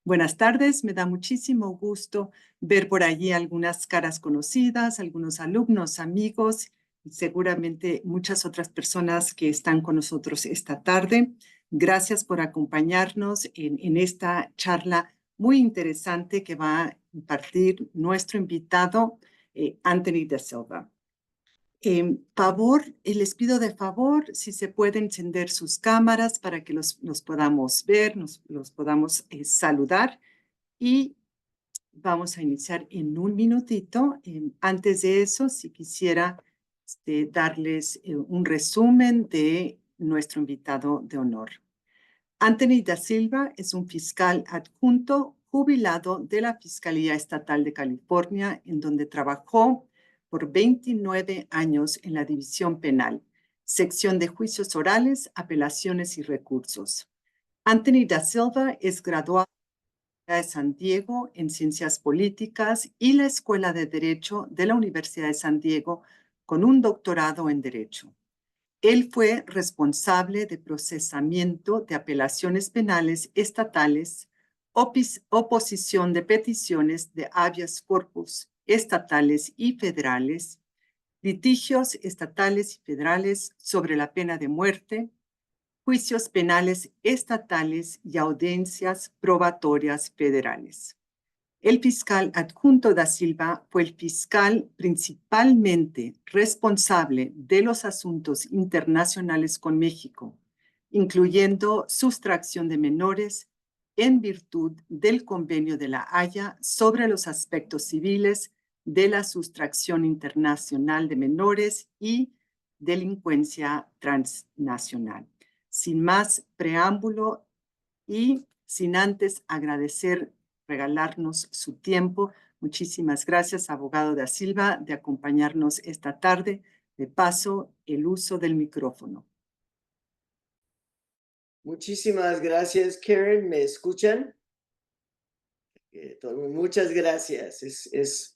Buenas tardes, me da muchísimo gusto ver por allí algunas caras conocidas, algunos alumnos, amigos y seguramente muchas otras personas que están con nosotros esta tarde. Gracias por acompañarnos en esta charla muy interesante que va a impartir nuestro invitado, Anthony Da Silva. Les pido de favor si se pueden encender sus cámaras para que los podamos ver, los podamos saludar y vamos a iniciar en un minutito. Antes de eso, si quisiera darles un resumen de nuestro invitado de honor. Anthony Da Silva es un fiscal adjunto jubilado de la Fiscalía Estatal de California, en donde trabajó por 29 años en la División Penal, sección de juicios orales, apelaciones y recursos. Anthony Da Silva es graduado de San Diego en Ciencias Políticas y la Escuela de Derecho de la Universidad de San Diego con un doctorado en Derecho. Él fue responsable de procesamiento de apelaciones penales estatales, oposición de peticiones de habeas corpus estatales y federales, litigios estatales y federales sobre la pena de muerte, juicios penales estatales y audiencias probatorias federales. El fiscal adjunto Da Silva fue el fiscal principalmente responsable de los asuntos internacionales con México, incluyendo sustracción de menores en virtud del Convenio de La Haya sobre los aspectos civiles de la sustracción internacional de menores y delincuencia transnacional. Sin más preámbulo y sin antes regalarnos su tiempo. Muchísimas gracias, abogado Da Silva, de acompañarnos esta tarde. De paso, el uso del micrófono. Muchísimas gracias, Karen. ¿Me escuchan? Muchas gracias. Es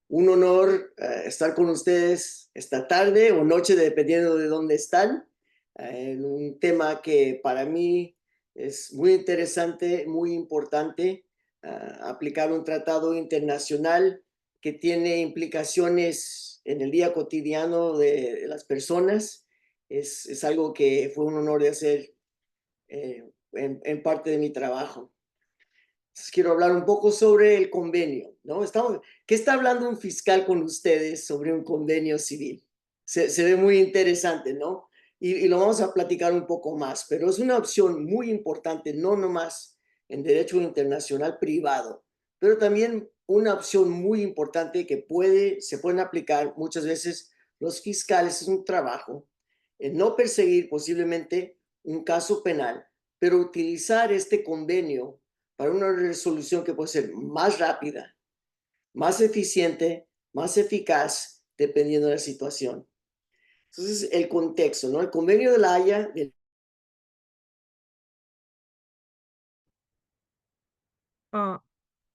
un honor estar con ustedes esta tarde o noche, dependiendo de dónde están, en un tema que para mí es muy interesante, muy importante, aplicar un tratado internacional que tiene implicaciones en el día cotidiano de las personas. Es algo que fue un honor de hacer en parte de mi trabajo. Entonces, quiero hablar un poco sobre el convenio, ¿no? ¿Qué está hablando un fiscal con ustedes sobre un convenio civil? Se ve muy interesante, ¿no? Y lo vamos a platicar un poco más, pero es una opción muy importante, no nomás en derecho internacional privado, pero también una opción muy importante que se pueden aplicar muchas veces los fiscales. Es un trabajo en no perseguir posiblemente un caso penal, pero utilizar este convenio para una resolución que puede ser más rápida, más eficiente, más eficaz, dependiendo de la situación. Entonces, el contexto, ¿no? El Convenio de La Haya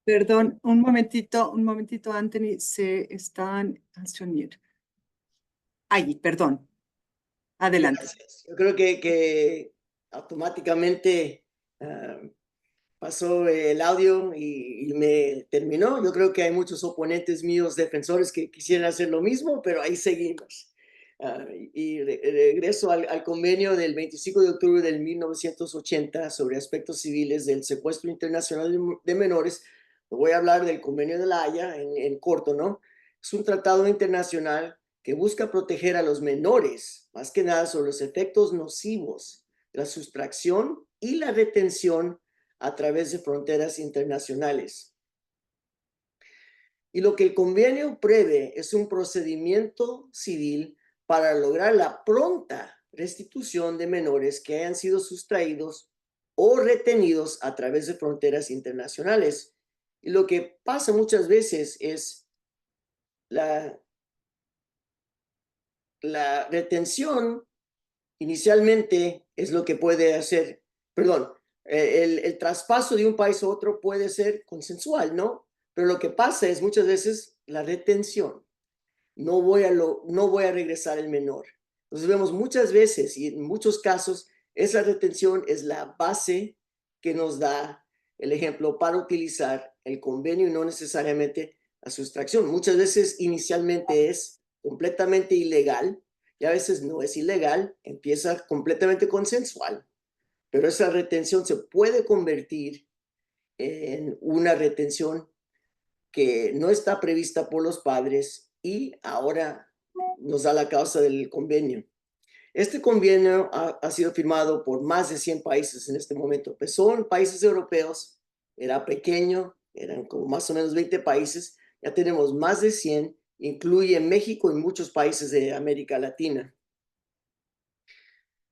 Perdón, un momentito, Anthony, se están a unir. Ahí, perdón. Adelante. Gracias. Yo creo que automáticamente pasó el audio y me terminó. Yo creo que hay muchos oponentes míos, defensores, que quisieran hacer lo mismo, pero ahí seguimos. Regreso al convenio del 25 de octubre del 1980 sobre aspectos civiles del secuestro internacional de menores. Voy a hablar del convenio de La Haya en corto, ¿no? Es un tratado internacional que busca proteger a los menores, más que nada sobre los efectos nocivos de la sustracción y la retención a través de fronteras internacionales. Y lo que el convenio prevé es un procedimiento civil para lograr la pronta restitución de menores que hayan sido sustraídos o retenidos a través de fronteras internacionales. Y lo que pasa muchas veces es la retención inicialmente es lo que puede hacer, perdón, el traspaso de un país a otro puede ser consensual, ¿no? Pero lo que pasa es muchas veces la retención. No voy a regresar el menor. Entonces vemos muchas veces y en muchos casos esa retención es la base que nos da el ejemplo para utilizar el convenio y no necesariamente la sustracción. Muchas veces inicialmente es completamente ilegal y a veces no es ilegal, empieza completamente consensual, pero esa retención se puede convertir en una retención que no está prevista por los padres y ahora nos da la causa del convenio. Este convenio ha sido firmado por más de 100 países en este momento. Empezó en países europeos, era pequeño, eran como más o menos 20 países, ya tenemos más de 100, incluye México y muchos países de América Latina.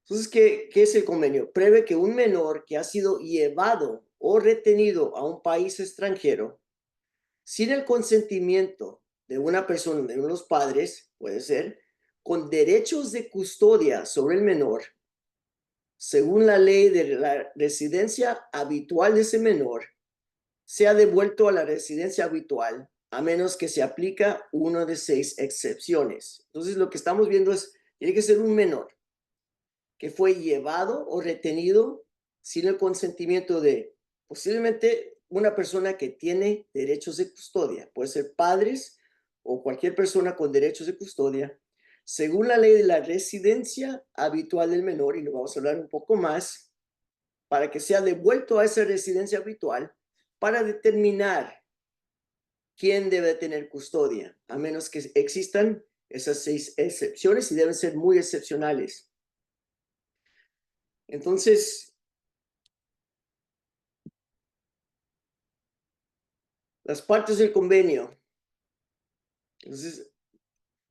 Entonces, ¿qué es el convenio? Prevé que un menor que ha sido llevado o retenido a un país extranjero sin el consentimiento de una persona, de uno de los padres, puede ser, con derechos de custodia sobre el menor, según la ley de la residencia habitual de ese menor, sea devuelto a la residencia habitual, a menos que se aplica una de 6 excepciones. Entonces, lo que estamos viendo es, tiene que ser un menor que fue llevado o retenido sin el consentimiento de posiblemente una persona que tiene derechos de custodia, puede ser padres o cualquier persona con derechos de custodia, según la ley de la residencia habitual del menor, y lo vamos a hablar un poco más, para que sea devuelto a esa residencia habitual para determinar quién debe tener custodia, a menos que existan esas 6 excepciones y deben ser muy excepcionales. Entonces, las partes del convenio. Entonces,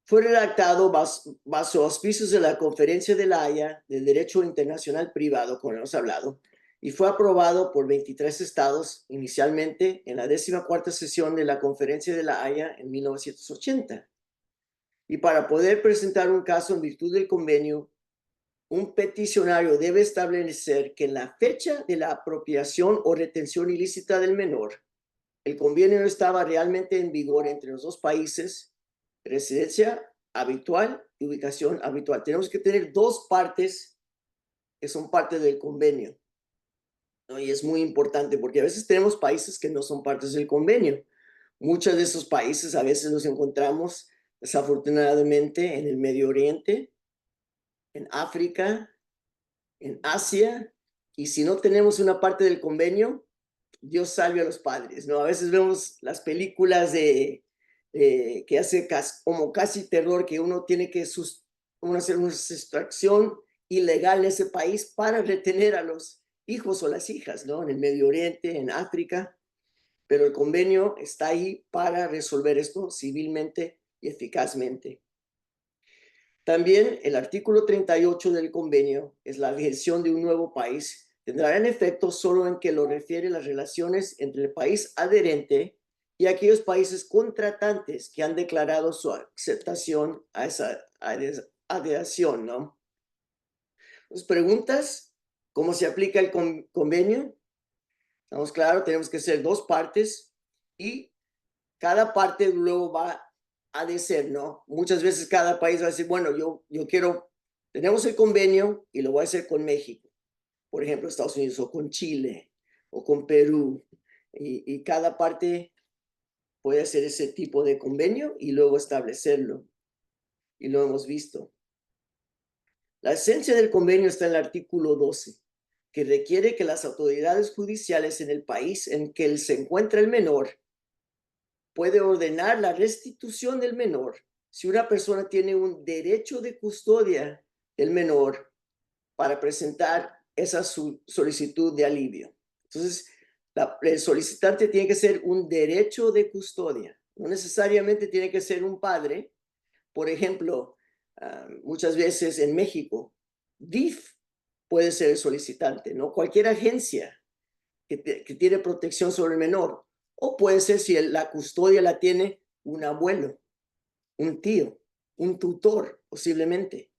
fue redactado bajo auspicios de la Conferencia de la Haya de Derecho Internacional Privado, como hemos hablado, y fue aprobado por 23 estados inicialmente en la 14ª sesión de la Conferencia de la Haya en 1980. Y para poder presentar un caso en virtud del convenio, un peticionario debe establecer que en la fecha de la apropiación o retención ilícita del menor, el convenio estaba realmente en vigor entre los dos países, residencia habitual y ubicación habitual. Tenemos que tener 2 partes que son parte del convenio, ¿no? Y es muy importante porque a veces tenemos países que no son partes del convenio. Muchos de esos países a veces los encontramos desafortunadamente en el Medio Oriente, en África, en Asia, y si no tenemos una parte del convenio, Dios salve a los padres, ¿no? A veces vemos las películas que hace como casi terror, que uno tiene que hacer una sustracción ilegal en ese país para retener a los hijos o las hijas, ¿no? En el Medio Oriente, en África, pero el convenio está ahí para resolver esto civilmente y eficazmente. También el artículo 38 del convenio es la adhesión de un nuevo país. Tendrá en efecto solo en que lo refiere a las relaciones entre el país adherente y aquellos países contratantes que han declarado su aceptación a esa adhesión, ¿no? Entonces, preguntas, ¿cómo se aplica el convenio? Estamos claros, tenemos que ser 2 partes y cada parte luego va a de ser, ¿no? Muchas veces cada país va a decir, bueno, yo quiero, tenemos el convenio y lo voy a hacer con México, por ejemplo, Estados Unidos, o con Chile, o con Perú, y cada parte puede hacer ese tipo de convenio y luego establecerlo, y lo hemos visto. La esencia del convenio está en el artículo 12, que requiere que las autoridades judiciales en el país en que se encuentra el menor puede ordenar la restitución del menor si una persona tiene un derecho de custodia del menor para presentar esa solicitud de alivio. Entonces, el solicitante tiene que ser un derecho de custodia, no necesariamente tiene que ser un padre. Por ejemplo, muchas veces en México, DIF puede ser el solicitante, ¿no? Cualquier agencia que tiene protección sobre el menor. O puede ser si la custodia la tiene un abuelo, un tío, un tutor, posiblemente.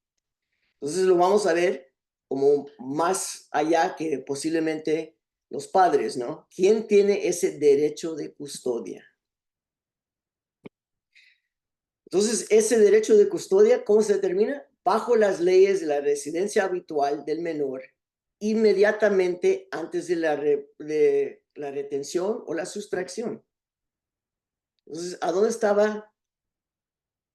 Entonces lo vamos a ver como más allá que posiblemente los padres, ¿no? ¿Quién tiene ese derecho de custodia? Entonces, ese derecho de custodia, ¿cómo se determina? Bajo las leyes de la residencia habitual del menor inmediatamente antes de la retención o la sustracción. Entonces, ¿a dónde estaba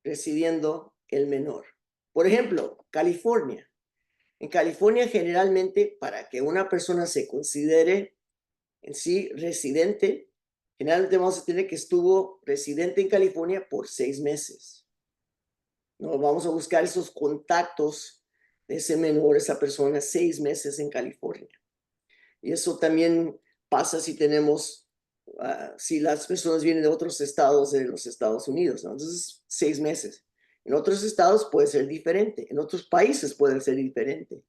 residiendo el menor? Por ejemplo, California. En California, generalmente, para que una persona se considere en sí residente, generalmente vamos a tener que estuvo residente en California por 6 meses. ¿No? Vamos a buscar esos contactos de ese menor, esa persona, 6 meses en California. Y eso también pasa si tenemos, si las personas vienen de otros estados de los Estados Unidos, ¿no? Entonces, 6 meses. En otros estados puede ser diferente, en otros países puede ser diferente.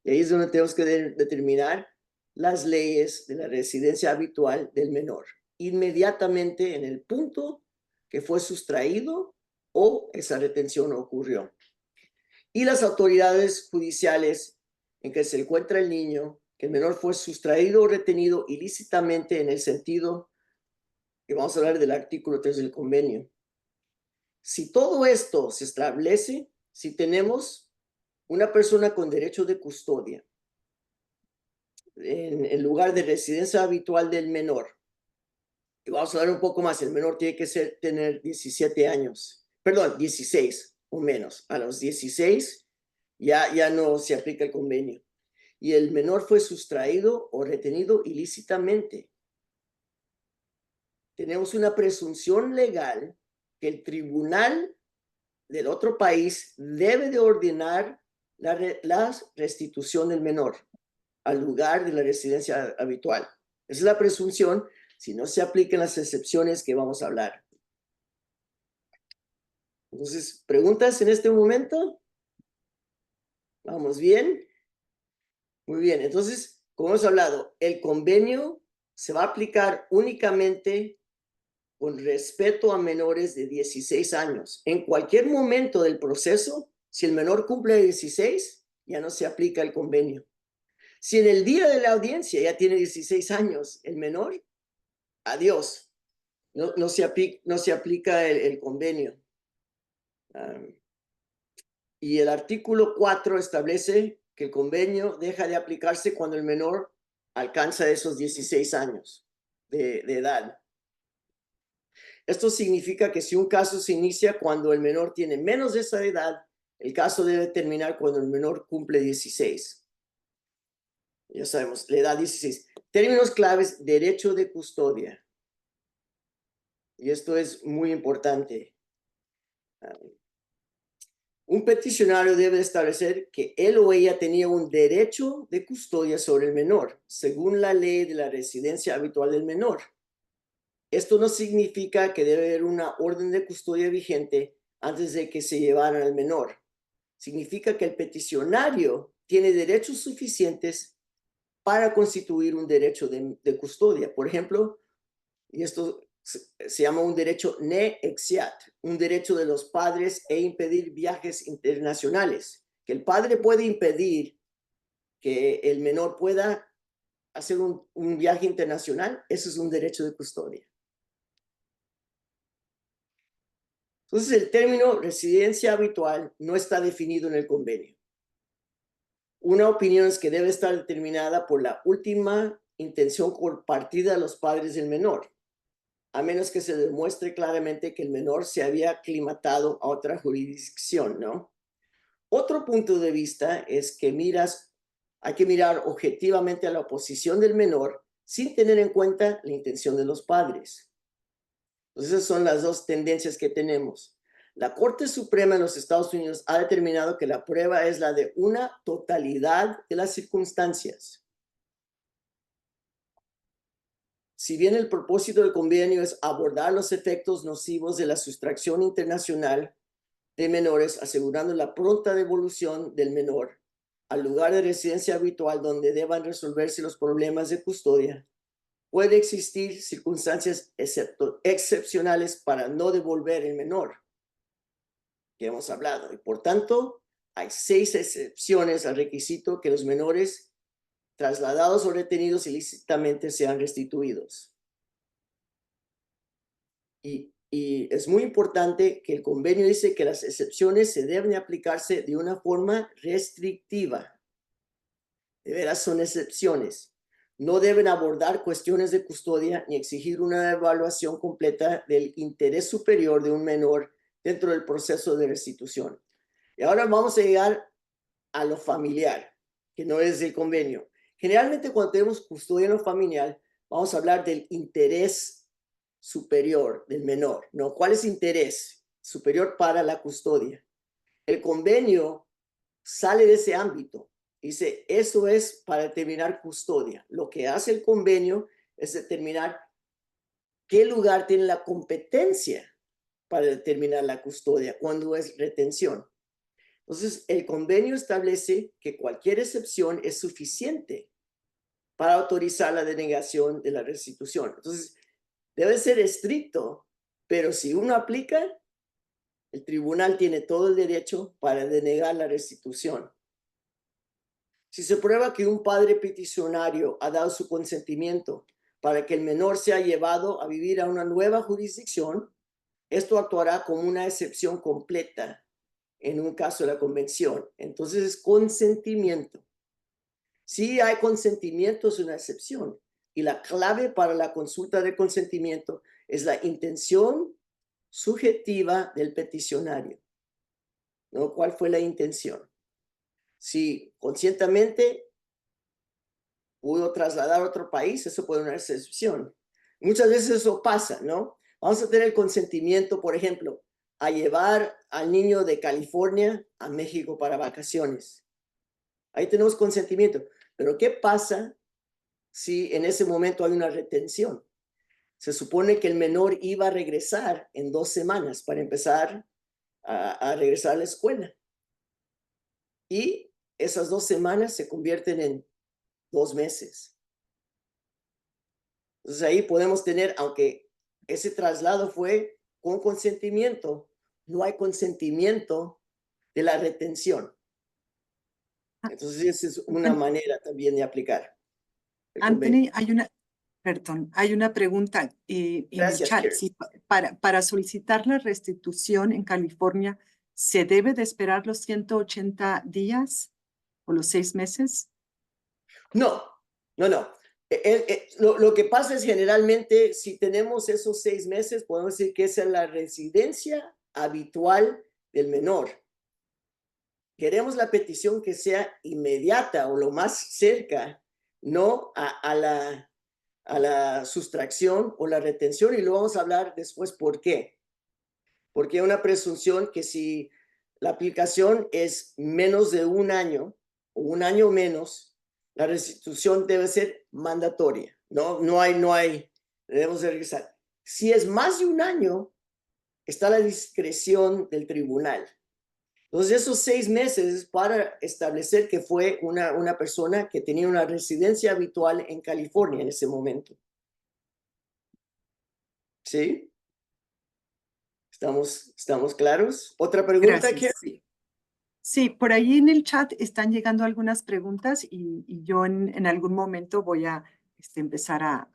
Y ahí es donde tenemos que determinar las leyes de la residencia habitual del menor, inmediatamente en el punto que fue sustraído o esa retención ocurrió. Y las autoridades judiciales en que se encuentra el niño, que el menor fue sustraído o retenido ilícitamente en el sentido que vamos a hablar del artículo 3 del convenio. Si todo esto se establece, si tenemos una persona con derecho de custodia en el lugar de residencia habitual del menor, y vamos a hablar un poco más, el menor tiene que tener 17 años, perdón, 16 o menos. A los 16 ya no se aplica el convenio. Y el menor fue sustraído o retenido ilícitamente. Tenemos una presunción legal que el tribunal del otro país debe de ordenar la restitución del menor al lugar de la residencia habitual. Esa es la presunción si no se aplican las excepciones que vamos a hablar. Entonces, ¿preguntas en este momento? ¿Vamos bien? Muy bien, entonces, como hemos hablado, el convenio se va a aplicar únicamente con respeto a menores de 16 años. En cualquier momento del proceso, si el menor cumple 16, ya no se aplica el convenio. Si en el día de la audiencia ya tiene 16 años el menor, adiós, no se aplica el convenio. Y el artículo 4 establece que el convenio deja de aplicarse cuando el menor alcanza esos 16 años de edad. Esto significa que si un caso se inicia cuando el menor tiene menos de esa edad, el caso debe terminar cuando el menor cumple 16. Ya sabemos, la edad 16. Términos claves: derecho de custodia. Y esto es muy importante. Un peticionario debe establecer que él o ella tenía un derecho de custodia sobre el menor, según la ley de la residencia habitual del menor. Esto no significa que debe haber una orden de custodia vigente antes de que se llevaran al menor. Significa que el peticionario tiene derechos suficientes para constituir un derecho de custodia. Por ejemplo, y esto se llama un derecho ne exeat, un derecho de los padres e impedir viajes internacionales. Que el padre puede impedir que el menor pueda hacer un viaje internacional, eso es un derecho de custodia. Entonces, el término residencia habitual no está definido en el convenio. Una opinión es que debe estar determinada por la última intención compartida de los padres del menor, a menos que se demuestre claramente que el menor se había aclimatado a otra jurisdicción, ¿no? Otro punto de vista es que hay que mirar objetivamente a la posición del menor sin tener en cuenta la intención de los padres. Entonces, esas son las dos tendencias que tenemos. La Corte Suprema de los Estados Unidos ha determinado que la prueba es la de una totalidad de las circunstancias. Si bien el propósito del convenio es abordar los efectos nocivos de la sustracción internacional de menores, asegurando la pronta devolución del menor al lugar de residencia habitual donde deban resolverse los problemas de custodia, puede existir circunstancias excepcionales para no devolver el menor, que hemos hablado. Y por tanto, hay 6 excepciones al requisito que los menores trasladados o retenidos ilícitamente sean restituidos. Y es muy importante que el convenio dice que las excepciones se deben aplicarse de una forma restrictiva. De veras son excepciones. No deben abordar cuestiones de custodia ni exigir una evaluación completa del interés superior de un menor dentro del proceso de restitución. Y ahora vamos a llegar a lo familiar, que no es el convenio. Generalmente cuando tenemos custodia en lo familiar, vamos a hablar del interés superior del menor, ¿no? ¿Cuál es el interés superior para la custodia? El convenio sale de ese ámbito. Dice, eso es para determinar custodia. Lo que hace el convenio es determinar qué lugar tiene la competencia para determinar la custodia, cuando es retención. Entonces, el convenio establece que cualquier excepción es suficiente para autorizar la denegación de la restitución. Entonces, debe ser estricto, pero si uno aplica, el tribunal tiene todo el derecho para denegar la restitución. Si se prueba que un padre peticionario ha dado su consentimiento para que el menor sea llevado a vivir a una nueva jurisdicción, esto actuará como una excepción completa en un caso de la convención. Entonces es consentimiento. Si hay consentimiento, es una excepción. Y la clave para la consulta de consentimiento es la intención subjetiva del peticionario, ¿no? ¿Cuál fue la intención? Si conscientemente pudo trasladar a otro país, eso puede ser una excepción. Muchas veces eso pasa, ¿no? Vamos a tener el consentimiento, por ejemplo, a llevar al niño de California a México para vacaciones. Ahí tenemos consentimiento. Pero ¿qué pasa si en ese momento hay una retención? Se supone que el menor iba a regresar en 2 semanas para empezar a regresar a la escuela. Y esas 2 semanas se convierten en 2 meses. Entonces ahí podemos tener, aunque ese traslado fue con consentimiento, no hay consentimiento de la retención. Ah, Entonces esa es una Anthony, manera también de aplicar el convenio. Anthony, hay una pregunta en el Gracias, chat. Karen. Si para solicitar la restitución en California, ¿se debe de esperar los 180 días o los 6 meses? No, no, no. Lo que pasa es generalmente, si tenemos esos 6 meses, podemos decir que esa es la residencia habitual del menor. Queremos la petición que sea inmediata o lo más cerca, no a la sustracción o la retención, y lo vamos a hablar después por qué. Porque hay una presunción que si la aplicación es menos de 1 año o 1 año menos, la restitución debe ser mandatoria. No hay, debemos de regresar. Si es más de 1 año, está a la discreción del tribunal. Entonces, esos 6 meses para establecer que fue una persona que tenía una residencia habitual en California en ese momento. ¿Sí? ¿Estamos claros? ¿Otra pregunta, Karen? Gracias. Sí. Sí, por ahí en el chat están llegando algunas preguntas y yo en algún momento voy a empezar a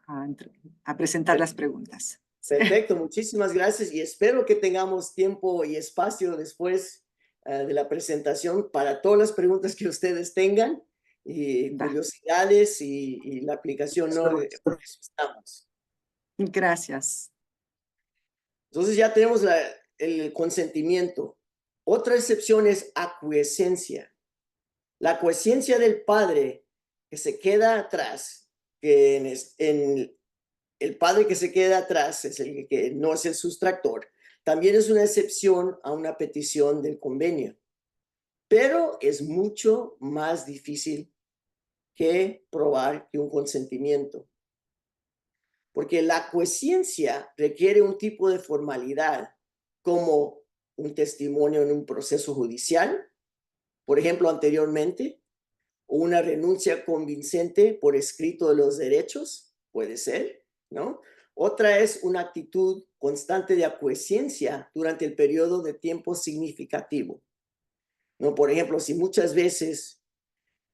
presentar las preguntas. Perfecto, muchísimas gracias y espero que tengamos tiempo y espacio después de la presentación para todas las preguntas que ustedes tengan y Va. curiosidades y la aplicación, ¿no? Por eso estamos. Gracias. Entonces ya tenemos el consentimiento. Otra excepción es aquiescencia. La aquiescencia del padre que se queda atrás, que en el padre que se queda atrás es el que no es el sustractor, también es una excepción a una petición del convenio, pero es mucho más difícil que probar que un consentimiento, porque la aquiescencia requiere un tipo de formalidad, como un testimonio en un proceso judicial, por ejemplo, anteriormente, o una renuncia convincente por escrito de los derechos, puede ser, ¿no? Otra es una actitud constante de aquiescencia durante el periodo de tiempo significativo, ¿no? Por ejemplo, si muchas veces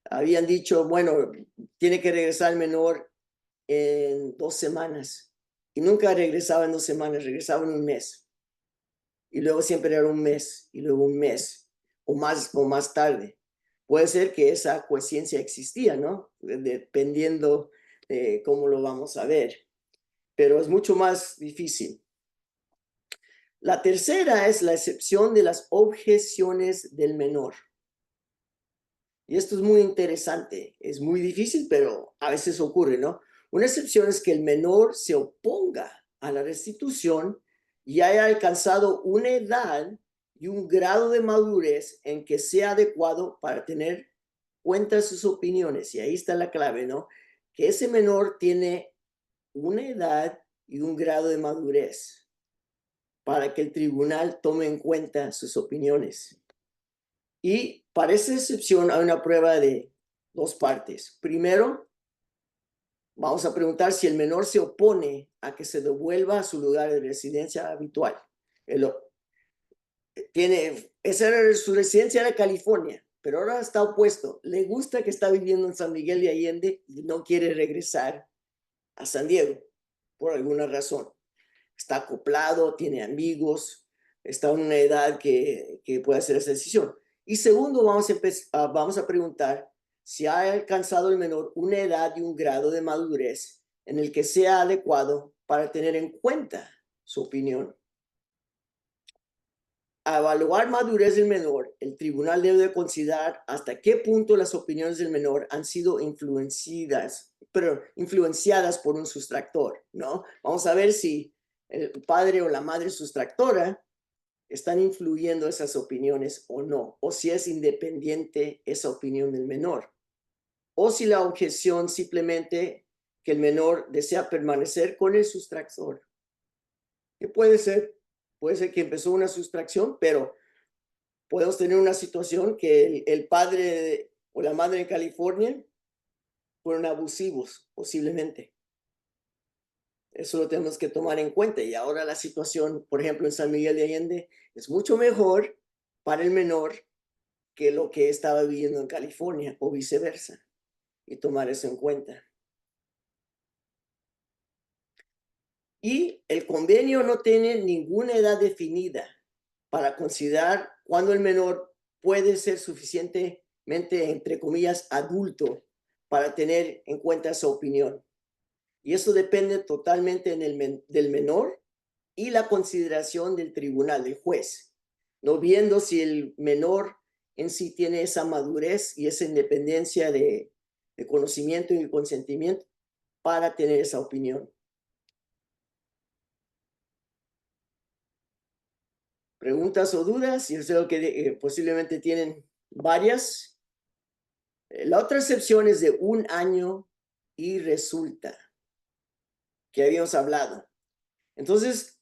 habían dicho, bueno, tiene que regresar el menor en 2 semanas y nunca regresaba en 2 semanas, regresaba en un mes y luego siempre era un mes y luego un mes o más tarde. puede ser que esa aquiescencia existía, ¿no? Dependiendo de cómo lo vamos a ver. Pero es mucho más difícil. La tercera es la excepción de las objeciones del menor. Y esto es muy interesante. Es muy difícil, pero a veces ocurre, ¿no? Una excepción es que el menor se oponga a la restitución y haya alcanzado una edad y un grado de madurez en que sea adecuado para tener cuenta de sus opiniones. Y ahí está la clave, ¿no? Que ese menor tiene una edad y un grado de madurez para que el tribunal tome en cuenta sus opiniones. Y para esa excepción hay una prueba de dos partes. Primero, vamos a preguntar si el menor se opone a que se devuelva a su lugar de residencia habitual. Esa era su residencia, era California, pero ahora está opuesto. Le gusta que está viviendo en San Miguel de Allende y no quiere regresar a San Diego por alguna razón. Está acoplado, tiene amigos, está en una edad que puede hacer esa decisión. Y segundo, vamos a preguntar si ha alcanzado el menor una edad y un grado de madurez en el que sea adecuado para tener en cuenta su opinión. A evaluar madurez del menor, el tribunal debe considerar hasta qué punto las opiniones del menor han sido influenciadas por un sustractor, ¿no? Vamos a ver si el padre o la madre sustractora están influyendo esas opiniones o no, o si es independiente esa opinión del menor, o si la objeción simplemente que el menor desea permanecer con el sustractor. ¿Qué puede ser? Puede ser que empezó una sustracción, pero podemos tener una situación que el padre o la madre en California fueron abusivos, posiblemente. Eso lo tenemos que tomar en cuenta. Y ahora la situación, por ejemplo, en San Miguel de Allende, es mucho mejor para el menor que lo que estaba viviendo en California o viceversa. Y tomar eso en cuenta. Y el convenio no tiene ninguna edad definida para considerar cuándo el menor puede ser suficientemente, entre comillas, adulto para tener en cuenta su opinión. Y eso depende totalmente del menor y la consideración del tribunal, del juez, no viendo si el menor en sí tiene esa madurez y esa independencia de conocimiento y consentimiento para tener esa opinión. ¿Preguntas o dudas? Yo sé que posiblemente tienen varias. La otra excepción es de 1 año y resulta que habíamos hablado. Entonces,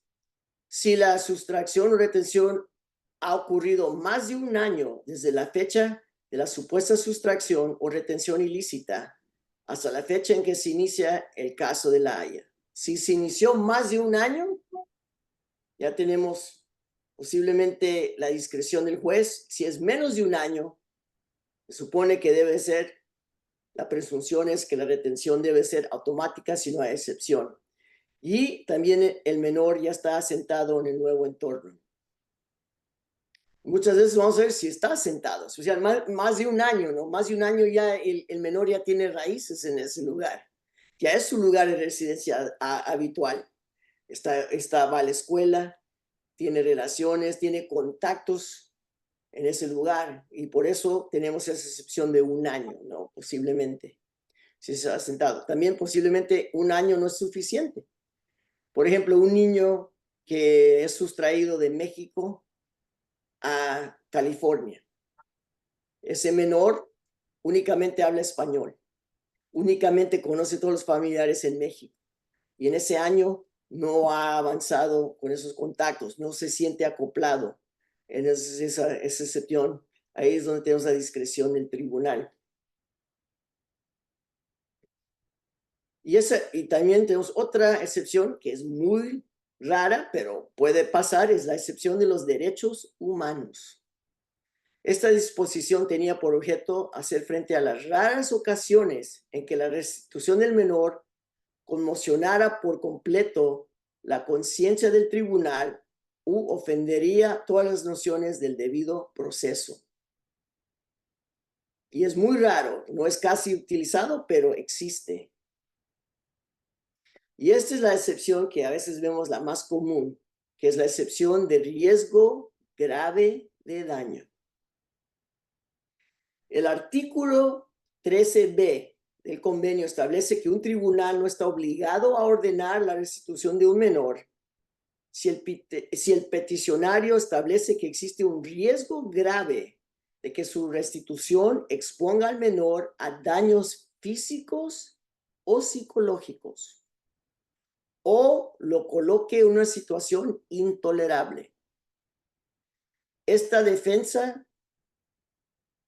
si la sustracción o retención ha ocurrido más de 1 año desde la fecha de la supuesta sustracción o retención ilícita hasta la fecha en que se inicia el caso de la Haya. Si se inició más de 1 año, ya tenemos posiblemente la discreción del juez. Si es menos de 1 año, se supone que debe ser, la presunción es que la retención debe ser automática si no hay excepción. Y también el menor ya está asentado en el nuevo entorno. Muchas veces vamos a ver si está asentado, o sea, más de 1 año, ¿no? Más de 1 año ya el menor ya tiene raíces en ese lugar. Ya es su lugar de residencia habitual. Va a la escuela, tiene relaciones, tiene contactos en ese lugar y por eso tenemos esa excepción de 1 año, ¿no? Posiblemente, si se ha asentado. También posiblemente 1 año no es suficiente. Por ejemplo, un niño que es sustraído de México a California. Ese menor únicamente habla español, únicamente conoce todos los familiares en México y en ese año no ha avanzado con esos contactos, no se siente acoplado en esa excepción. Ahí es donde tenemos la discreción del tribunal. Y también tenemos otra excepción que es muy rara, pero puede pasar, es la excepción de los derechos humanos. Esta disposición tenía por objeto hacer frente a las raras ocasiones en que la restitución del menor conmocionara por completo la conciencia del tribunal u ofendería todas las nociones del debido proceso. y es muy raro, no es casi utilizado, pero existe. Y esta es la excepción que a veces vemos la más común, que es la excepción de riesgo grave de daño. El artículo 13b del convenio establece que un tribunal no está obligado a ordenar la restitución de un menor si el peticionario establece que existe un riesgo grave de que su restitución exponga al menor a daños físicos o psicológicos o lo coloque en una situación intolerable. Esta defensa,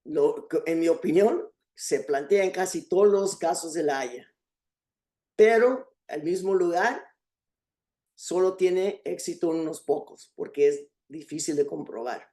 en mi opinión, se plantea en casi todos los casos de La Haya, pero al mismo lugar solo tiene éxito en unos pocos porque es difícil de comprobar.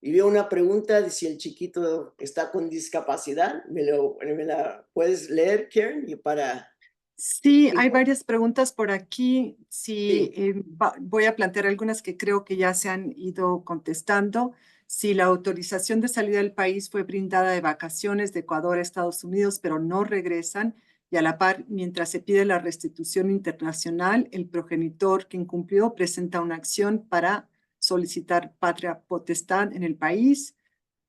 Y veo una pregunta de si el chiquito está con discapacidad. ¿Me la puedes leer, Karen? Y para... Sí, hay varias preguntas por aquí. Sí, Sí, voy a plantear algunas que creo que ya se han ido contestando. Si la autorización de salida del país fue brindada de vacaciones de Ecuador a Estados Unidos, pero no regresan, y a la par, mientras se pide la restitución internacional, el progenitor que incumplió presenta una acción para solicitar patria potestad en el país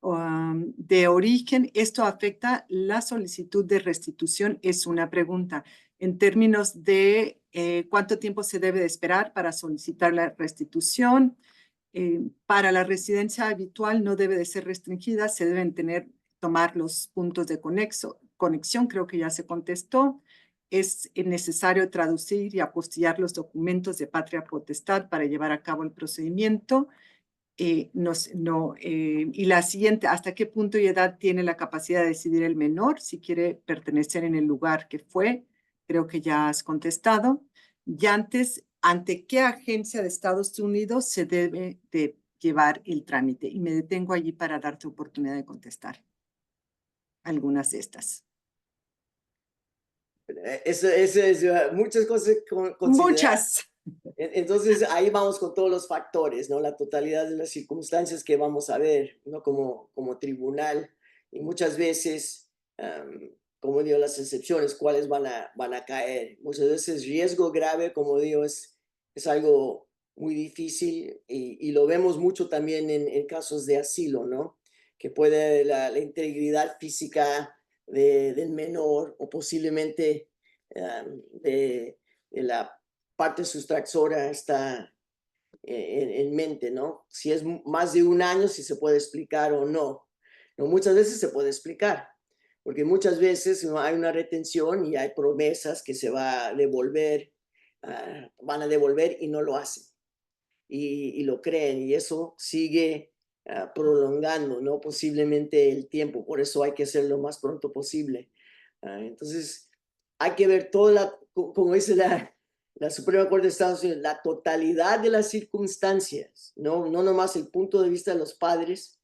de origen. ¿Esto afecta la solicitud de restitución? Es una pregunta en términos de cuánto tiempo se debe de esperar para solicitar la restitución. Para la residencia habitual no debe de ser restringida, se deben tomar los puntos de conexión, creo que ya se contestó. Es necesario traducir y apostillar los documentos de patria potestad para llevar a cabo el procedimiento. Y la siguiente, ¿hasta qué punto y edad tiene la capacidad de decidir el menor si quiere pertenecer en el lugar que fue? Creo que ya has contestado. Y antes, ¿ante qué agencia de Estados Unidos se debe de llevar el trámite? Y me detengo allí para darte oportunidad de contestar algunas de estas. eso es muchas cosas considerar. Muchas. Entonces ahí vamos con todos los factores, ¿no? La totalidad de las circunstancias que vamos a ver, ¿no? Como tribunal. Y muchas veces, como digo, las excepciones, cuáles van a caer. Muchas veces riesgo grave, como digo, es algo muy difícil y lo vemos mucho también en casos de asilo, ¿no? Que puede la integridad física del menor o posiblemente de la parte sustractora está en mente, ¿no? Si es más de un año, si se puede explicar o no. No, muchas veces se puede explicar, porque muchas veces ¿no? hay una retención y hay promesas que se va a devolver, van a devolver y no lo hacen. Y lo creen y eso sigue prolongando, ¿no? Posiblemente el tiempo, por eso hay que hacerlo lo más pronto posible. Entonces, hay que ver toda como dice la Suprema Corte de Estados Unidos, la totalidad de las circunstancias, no nomás el punto de vista de los padres,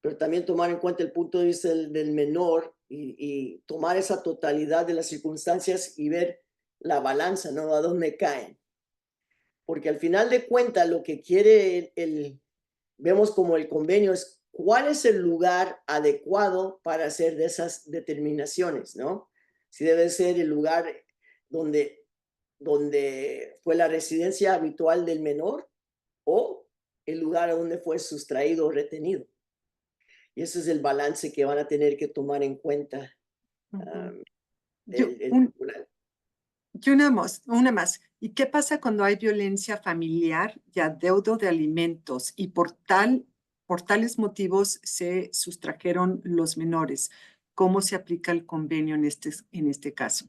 pero también tomar en cuenta el punto de vista del menor y tomar esa totalidad de las circunstancias y ver la balanza, ¿no? A dónde caen. Porque al final de cuentas lo que quiere vemos como el convenio es cuál es el lugar adecuado para hacer de esas determinaciones, ¿no? Si debe ser el lugar donde, donde fue la residencia habitual del menor o el lugar donde fue sustraído o retenido. Y ese es el balance que van a tener que tomar en cuenta Ujú. Yo, el un, tribunal. Y una más. ¿Y qué pasa cuando hay violencia familiar y adeudo de alimentos y por tales motivos se sustrajeron los menores? ¿Cómo se aplica el convenio en este caso?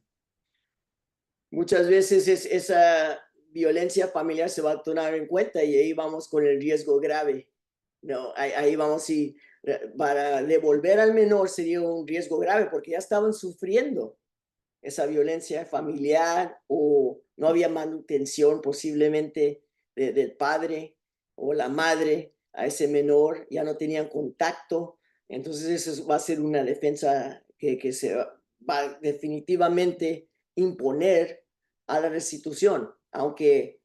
Muchas veces esa violencia familiar se va a tomar en cuenta y ahí vamos con el riesgo grave. No, ahí vamos y para devolver al menor sería un riesgo grave porque ya estaban sufriendo esa violencia familiar o no había manutención posiblemente del padre o la madre a ese menor, ya no tenían contacto. Entonces eso va a ser una defensa que se va definitivamente imponer a la restitución, aunque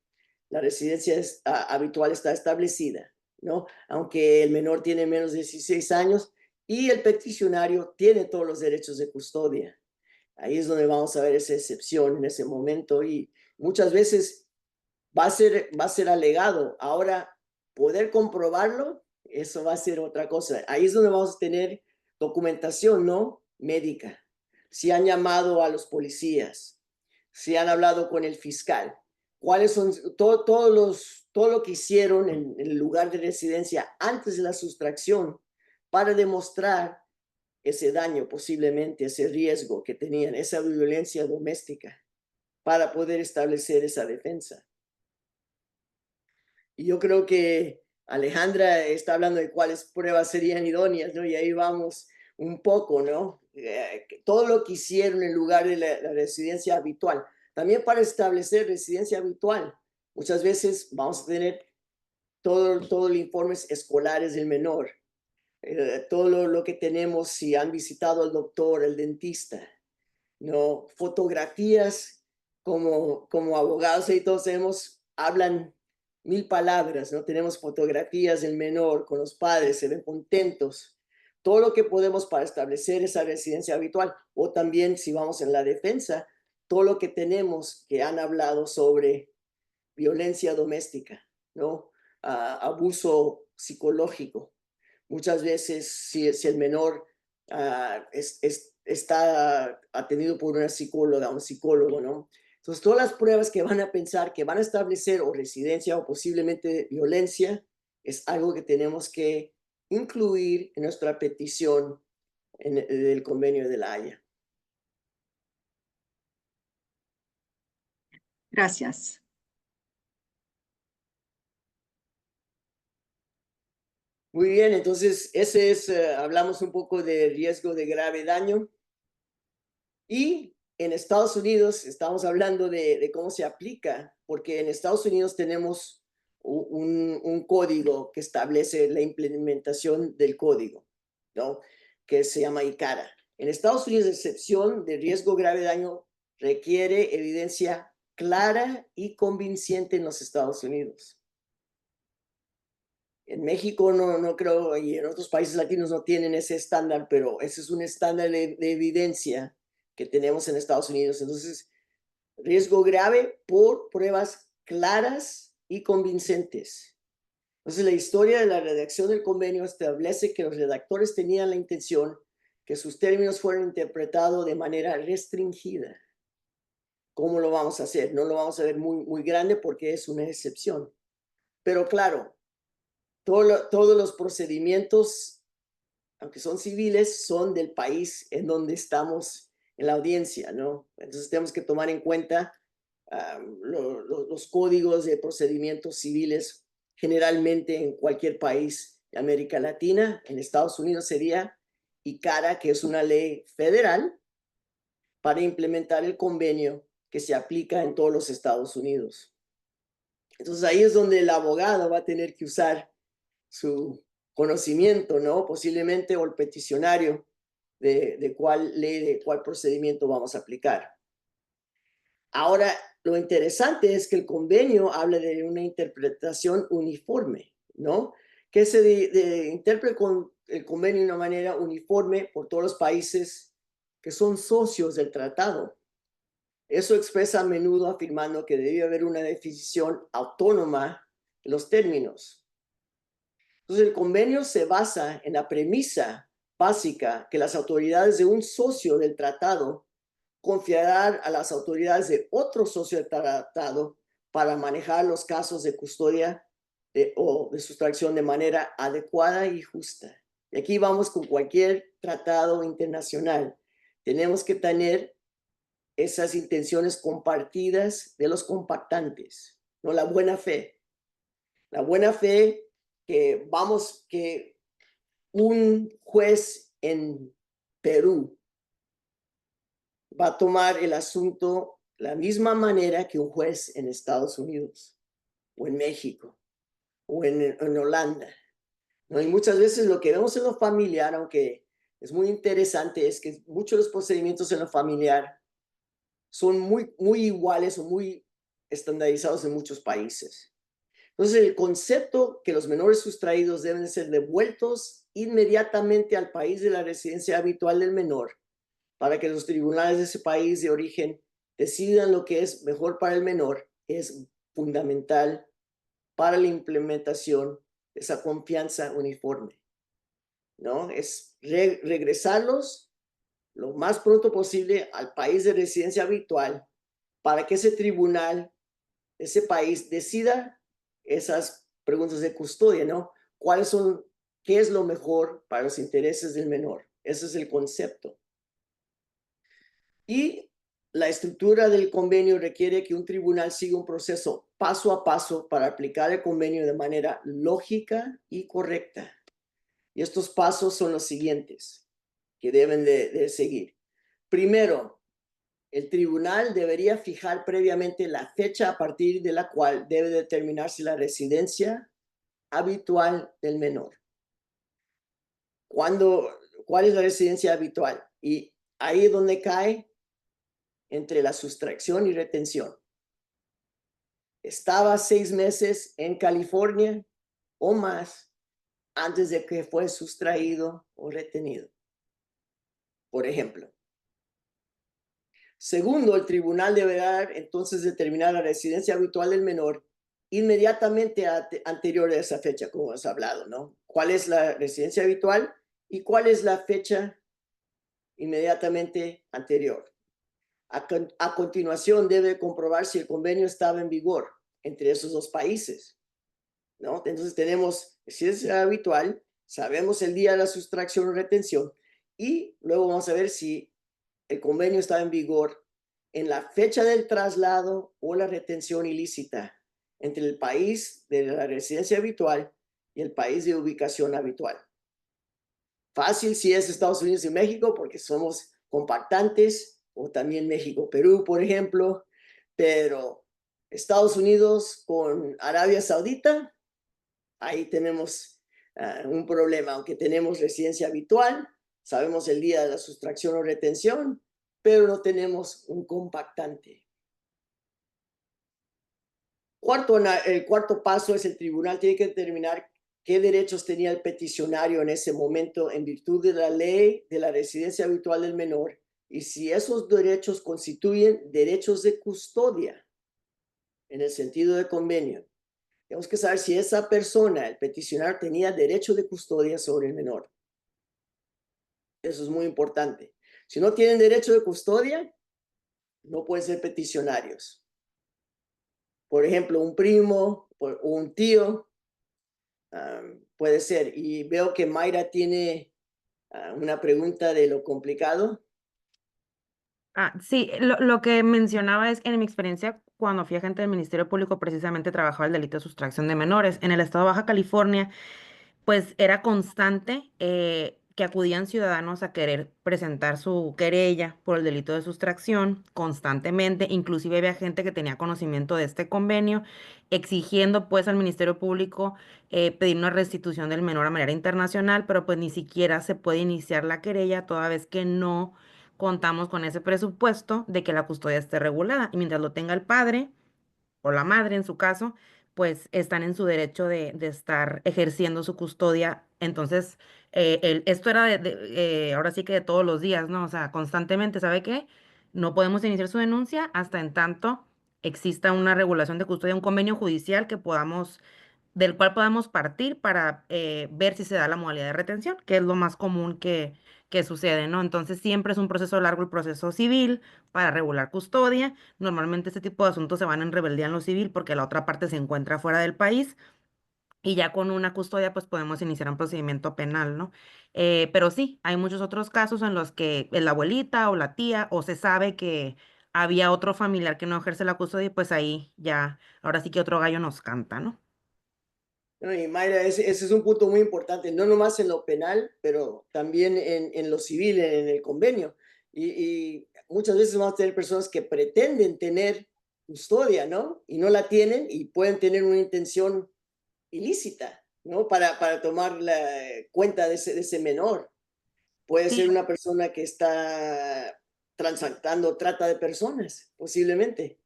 la residencia habitual está establecida, ¿no? Aunque el menor tiene menos de 16 años, y el peticionario tiene todos los derechos de custodia. Ahí es donde vamos a ver esa excepción en ese momento y muchas veces va a ser alegado. Ahora, poder comprobarlo, eso va a ser otra cosa. Ahí es donde vamos a tener documentación, ¿no? Médica. Si han llamado a los policías, si han hablado con el fiscal, cuáles son todo lo que hicieron en el lugar de residencia antes de la sustracción para demostrar ese daño, posiblemente ese riesgo que tenían, esa violencia doméstica, para poder establecer esa defensa. Y yo creo que Alejandra está hablando de cuáles pruebas serían idóneas, ¿no? Y ahí vamos un poco, ¿no? Todo lo que hicieron en lugar de la residencia habitual. También para establecer residencia habitual, muchas veces vamos a tener todo el informes escolares del menor, todo lo que tenemos si han visitado al doctor, el dentista, ¿no? Fotografías como abogados y todos tenemos, hablan mil palabras, ¿no? Tenemos fotografías del menor con los padres, se ven contentos. Todo lo que podemos para establecer esa residencia habitual. O también, si vamos en la defensa, todo lo que tenemos que han hablado sobre violencia doméstica, ¿no? Abuso psicológico. Muchas veces, si el menor está atendido por una psicóloga, un psicólogo, ¿no? Entonces, todas las pruebas que van a pensar que van a establecer o residencia o posiblemente violencia es algo que tenemos que incluir en nuestra petición del convenio de La Haya. Gracias. Muy bien, entonces ese es, hablamos un poco de riesgo de grave daño. Y en Estados Unidos estamos hablando de cómo se aplica, porque en Estados Unidos tenemos un código que establece la implementación del código, ¿no? Que se llama ICARA. En Estados Unidos, la excepción de riesgo grave de daño requiere evidencia clara y convincente en los Estados Unidos. En México no creo, y en otros países latinos no tienen ese estándar, pero ese es un estándar de evidencia que tenemos en Estados Unidos. Entonces, riesgo grave por pruebas claras y convincentes. Entonces, la historia de la redacción del convenio establece que los redactores tenían la intención que sus términos fueran interpretados de manera restringida. ¿Cómo lo vamos a hacer? No lo vamos a ver muy grande porque es una excepción. Pero claro, todos los procedimientos, aunque son civiles, son del país en donde estamos en la audiencia, ¿no? Entonces tenemos que tomar en cuenta los códigos de procedimientos civiles generalmente en cualquier país de América Latina. En Estados Unidos sería ICARA, que es una ley federal para implementar el convenio que se aplica en todos los Estados Unidos. Entonces ahí es donde el abogado va a tener que usar su conocimiento, ¿no? Posiblemente, o el peticionario de cuál ley, de cuál procedimiento vamos a aplicar. Ahora, lo interesante es que el convenio habla de una interpretación uniforme, ¿no? Que se interprete el convenio de una manera uniforme por todos los países que son socios del tratado. Eso expresa a menudo afirmando que debe haber una definición autónoma de los términos. Entonces, el convenio se basa en la premisa básica que las autoridades de un socio del tratado confiarán a las autoridades de otro socio del tratado para manejar los casos de custodia o de sustracción de manera adecuada y justa. Y aquí vamos con cualquier tratado internacional. Tenemos que tener esas intenciones compartidas de los compactantes, no la buena fe. La buena fe que un juez en Perú va a tomar el asunto la misma manera que un juez en Estados Unidos o en México o en Holanda, ¿no? Y muchas veces lo que vemos en lo familiar, aunque es muy interesante, es que muchos de los procedimientos en lo familiar son muy iguales o muy estandarizados en muchos países. Entonces, el concepto que los menores sustraídos deben ser devueltos inmediatamente al país de la residencia habitual del menor para que los tribunales de ese país de origen decidan lo que es mejor para el menor es fundamental para la implementación de esa confianza uniforme, ¿no? Es regresarlos lo más pronto posible al país de residencia habitual para que ese tribunal, ese país decida esas preguntas de custodia, ¿no? ¿Cuáles son, qué es lo mejor para los intereses del menor? Ese es el concepto. Y la estructura del convenio requiere que un tribunal siga un proceso paso a paso para aplicar el convenio de manera lógica y correcta. Y estos pasos son los siguientes que deben de seguir. Primero, el tribunal debería fijar previamente la fecha a partir de la cual debe determinarse la residencia habitual del menor. ¿Cuál es la residencia habitual? Y ahí es donde cae entre la sustracción y retención. Estaba 6 meses en California o más antes de que fue sustraído o retenido, por ejemplo. Segundo, el tribunal deberá entonces determinar la residencia habitual del menor inmediatamente anterior a esa fecha, como hemos hablado, ¿no? ¿Cuál es la residencia habitual y cuál es la fecha inmediatamente anterior? A continuación, debe comprobar si el convenio estaba en vigor entre esos dos países, ¿no? Entonces tenemos residencia habitual, sabemos el día de la sustracción o retención y luego vamos a ver si el convenio estaba en vigor en la fecha del traslado o la retención ilícita entre el país de la residencia habitual y el país de ubicación habitual. Fácil si es Estados Unidos y México porque somos compactantes, o también México, Perú, por ejemplo, pero Estados Unidos con Arabia Saudita, ahí tenemos un problema, aunque tenemos residencia habitual, sabemos el día de la sustracción o retención, pero no tenemos un compactante. El cuarto paso es el tribunal tiene que determinar qué derechos tenía el peticionario en ese momento en virtud de la ley de la residencia habitual del menor y si esos derechos constituyen derechos de custodia en el sentido de convenio. Tenemos que saber si esa persona, el peticionario, tenía derecho de custodia sobre el menor. Eso es muy importante. Si no tienen derecho de custodia, no pueden ser peticionarios. Por ejemplo, un primo o un tío puede ser. Y veo que Mayra tiene una pregunta de lo complicado. Sí, lo que mencionaba es que en mi experiencia, cuando fui agente del Ministerio Público, precisamente trabajaba el delito de sustracción de menores. En el estado de Baja California, pues era constante que acudían ciudadanos a querer presentar su querella por el delito de sustracción constantemente. Inclusive había gente que tenía conocimiento de este convenio, exigiendo pues al Ministerio Público pedir una restitución del menor a manera internacional, pero pues ni siquiera se puede iniciar la querella toda vez que no contamos con ese presupuesto de que la custodia esté regulada. Y mientras lo tenga el padre o la madre en su caso, pues están en su derecho de estar ejerciendo su custodia. Entonces, esto era ahora sí que de todos los días, ¿no? O sea, constantemente, ¿sabe qué? No podemos iniciar su denuncia hasta en tanto exista una regulación de custodia, un convenio judicial que podamos, del cual podamos partir para ver si se da la modalidad de retención, que es lo más común que sucede, ¿no? Entonces siempre es un proceso largo el proceso civil para regular custodia. Normalmente este tipo de asuntos se van en rebeldía en lo civil porque la otra parte se encuentra fuera del país y ya con una custodia pues podemos iniciar un procedimiento penal, ¿no? Pero sí, hay muchos otros casos en los que la abuelita o la tía o se sabe que había otro familiar que no ejerce la custodia y pues ahí ya, ahora sí que otro gallo nos canta, ¿no? No, y Mayra, ese es un punto muy importante, no nomás en lo penal, pero también en lo civil, en el convenio. Y muchas veces vamos a tener personas que pretenden tener custodia, ¿no? Y no la tienen y pueden tener una intención ilícita, ¿no? Para tomar la cuenta de ese menor. Puede Sí, ser una persona que está transactando trata de personas, posiblemente.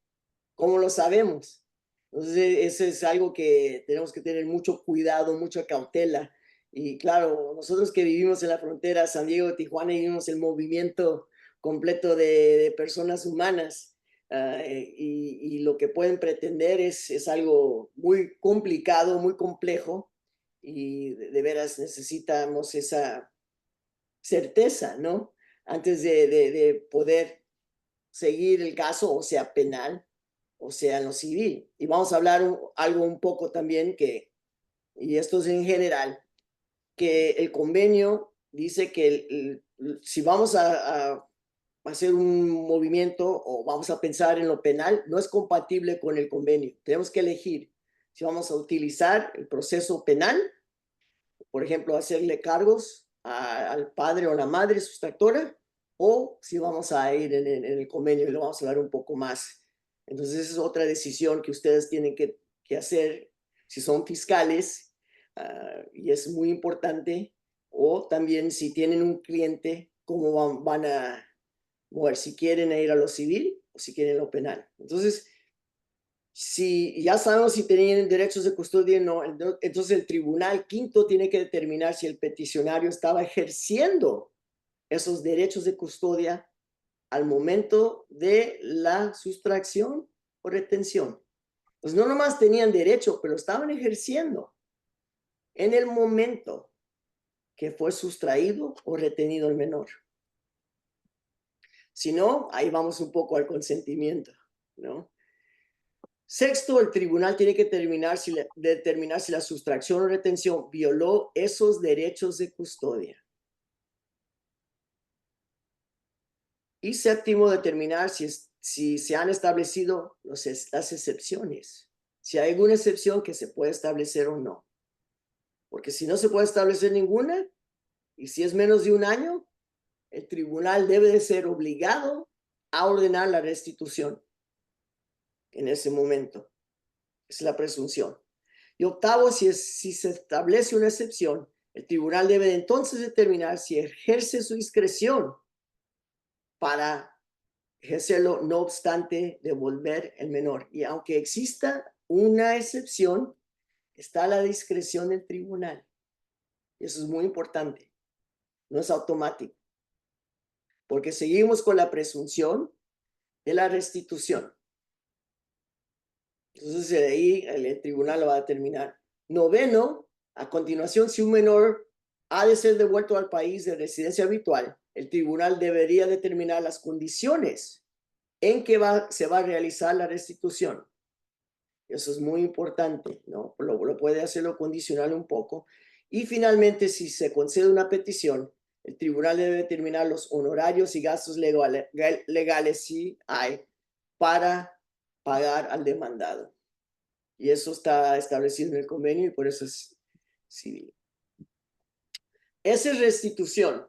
¿Cómo lo sabemos? Entonces, eso es algo que tenemos que tener mucho cuidado, mucha cautela Y claro, nosotros que vivimos en la frontera San Diego, Tijuana, vivimos el movimiento completo de personas humanas. Y lo que pueden pretender es algo muy complicado, muy complejo, y de veras necesitamos esa certeza, ¿no? Antes de poder seguir el caso, o sea, penal, o sea, en lo civil. Y vamos a hablar algo un poco también y esto es en general, que el convenio dice que si vamos a hacer un movimiento o vamos a pensar en lo penal, no es compatible con el convenio. Tenemos que elegir si vamos a utilizar el proceso penal, por ejemplo, hacerle cargos al padre o la madre sustractora, o si vamos a ir en el convenio y lo vamos a hablar un poco más. Entonces, esa es otra decisión que ustedes tienen que hacer si son fiscales, y es muy importante, o también si tienen un cliente, cómo van a mover, si quieren ir a lo civil o si quieren lo penal. Entonces, si ya sabemos si tenían derechos de custodia o no, entonces el tribunal quinto tiene que determinar si el peticionario estaba ejerciendo esos derechos de custodia al momento de la sustracción o retención. Pues no nomás tenían derecho, pero estaban ejerciendo en el momento que fue sustraído o retenido el menor. Si no, ahí vamos un poco al consentimiento, ¿no? Sexto, el tribunal tiene que determinar si la sustracción o retención violó esos derechos de custodia. Y séptimo, determinar si se han establecido las excepciones. Si hay alguna excepción que se puede establecer o no. Porque si no se puede establecer ninguna, y si es menos de un año, el tribunal debe de ser obligado a ordenar la restitución en ese momento. Es la presunción. Y octavo, si se establece una excepción, el tribunal debe entonces determinar si ejerce su discreción para ejercerlo, no obstante devolver el menor. Y aunque exista una excepción, está la discreción del tribunal. Eso es muy importante. No es automático. Porque seguimos con la presunción de la restitución. Entonces, de ahí el tribunal lo va a determinar. Noveno, a continuación, si un menor ha de ser devuelto al país de residencia habitual, el tribunal debería determinar las condiciones en que se va a realizar la restitución. Eso es muy importante, ¿no? Lo puede hacerlo condicional un poco. Y finalmente, si se concede una petición, el tribunal debe determinar los honorarios y gastos legales si hay para pagar al demandado. Y eso está establecido en el convenio y por eso es civil. Esa es restitución.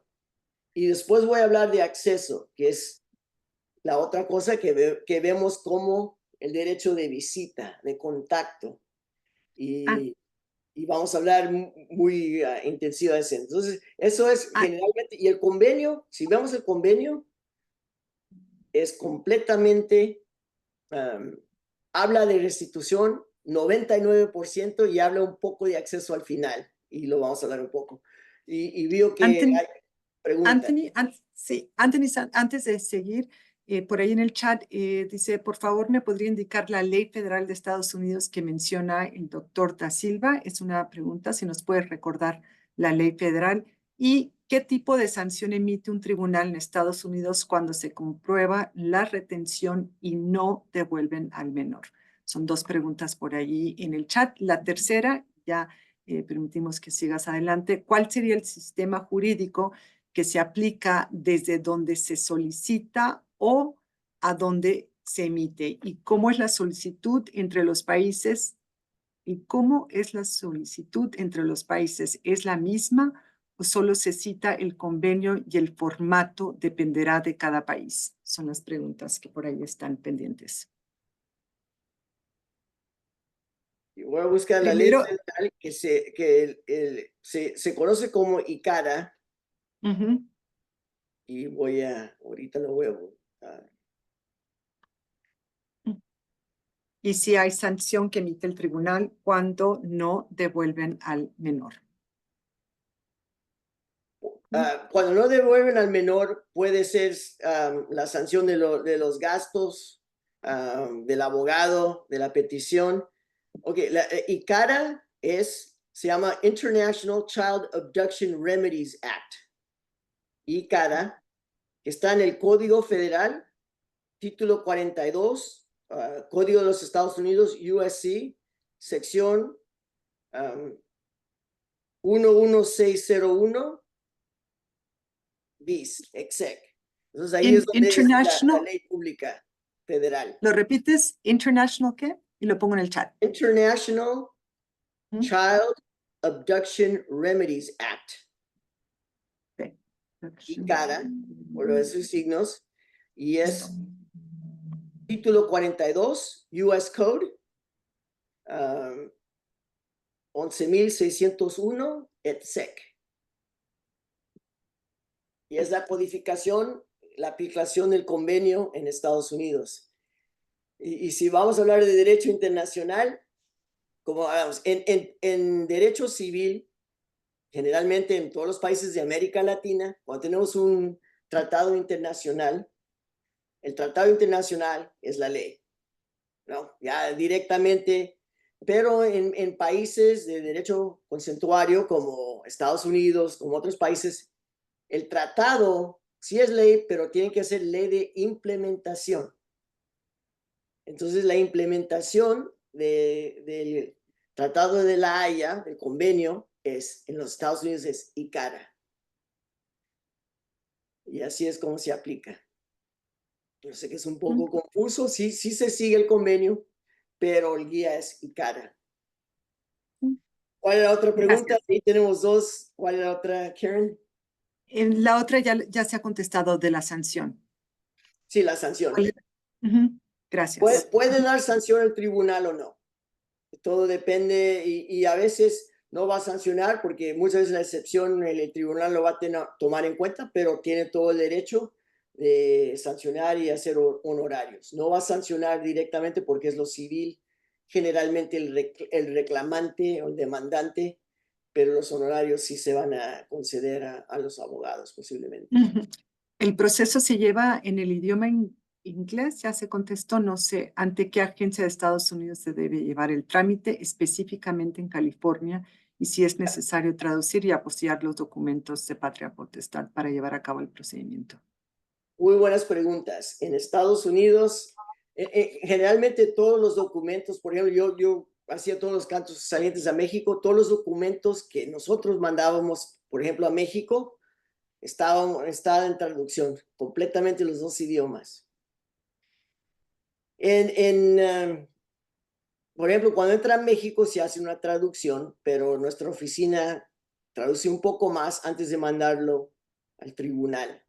Y después voy a hablar de acceso, que es la otra cosa que vemos como el derecho de visita, de contacto. Y vamos a hablar muy intensiva de eso. Entonces, eso es generalmente, y el convenio, si vemos el convenio, es completamente, habla de restitución 99% y habla un poco de acceso al final, y lo vamos a hablar un poco. Y veo que Anthony, hay preguntas. sí, Anthony, antes de seguir, por ahí en el chat dice, por favor, ¿me podría indicar la ley federal de Estados Unidos que menciona el doctor Da Silva? Es una pregunta, si nos puede recordar la ley federal. ¿Y qué tipo de sanción emite un tribunal en Estados Unidos cuando se comprueba la retención y no devuelven al menor? Son dos preguntas por allí en el chat. La tercera, ya permitimos que sigas adelante. ¿Cuál sería el sistema jurídico que se aplica desde donde se solicita o a donde se emite? ¿Y cómo es la solicitud entre los países? ¿Y cómo es la solicitud entre los países? ¿Es la misma o solo se cita el convenio y el formato dependerá de cada país? Son las preguntas que por ahí están pendientes. Y voy a buscar la ley Primero, federal que se conoce como ICARA, y ahorita lo voy a buscar. y si hay sanción que emite el tribunal cuando no devuelven al menor. Cuando no devuelven al menor, puede ser la sanción de los gastos del abogado, de la petición. Ok, la ICARA se llama International Child Abduction Remedies Act. ICARA, que está en el Código Federal, título 42, Código de los Estados Unidos, USC, sección 11601, bis, exec. Entonces ahí es donde dice la International, ley pública federal. ¿lo repites? International, ¿qué? Y lo pongo en el chat. International Child Abduction Remedies Act. Okay. ICARA, por esos signos, y es título 42, US Code, 11.601, etc. Y es la codificación, la aplicación del convenio en Estados Unidos. Y si vamos a hablar de derecho internacional, como hablamos, en derecho civil, generalmente en todos los países de América Latina, cuando tenemos un tratado internacional, el tratado internacional es la ley, ¿no? Ya directamente, pero en países de derecho consuetuario como Estados Unidos, como otros países, el tratado sí es ley, pero tiene que ser ley de implementación. Entonces, la implementación del Tratado de la Haya, del convenio, en los Estados Unidos es ICARA. Y así es como se aplica. Yo sé que es un poco confuso, sí se sigue el convenio, pero el guía es ICARA. ¿Cuál es la otra pregunta? Ahí tenemos dos. ¿Cuál es la otra, Karen? En la otra ya se ha contestado de la sanción. Sí, la sanción. Gracias. ¿Puede dar sanción el tribunal o no? Todo depende y a veces no va a sancionar porque muchas veces la excepción el tribunal lo va a tomar en cuenta, pero tiene todo el derecho de sancionar y hacer honorarios. No va a sancionar directamente porque es lo civil, generalmente el reclamante o el demandante, pero los honorarios sí se van a conceder a los abogados posiblemente. El proceso se lleva en el idioma inglés, ya se contestó, no sé ante qué agencia de Estados Unidos se debe llevar el trámite, específicamente en California, y si es necesario traducir y apostillar los documentos de patria potestad para llevar a cabo el procedimiento. Muy buenas preguntas. En Estados Unidos, generalmente todos los documentos, por ejemplo, yo hacía todos los cantos salientes a México, todos los documentos que nosotros mandábamos, por ejemplo, a México, estaban en traducción, completamente los dos idiomas. Por ejemplo, cuando entra a México se hace una traducción, pero nuestra oficina traduce un poco más antes de mandarlo al tribunal.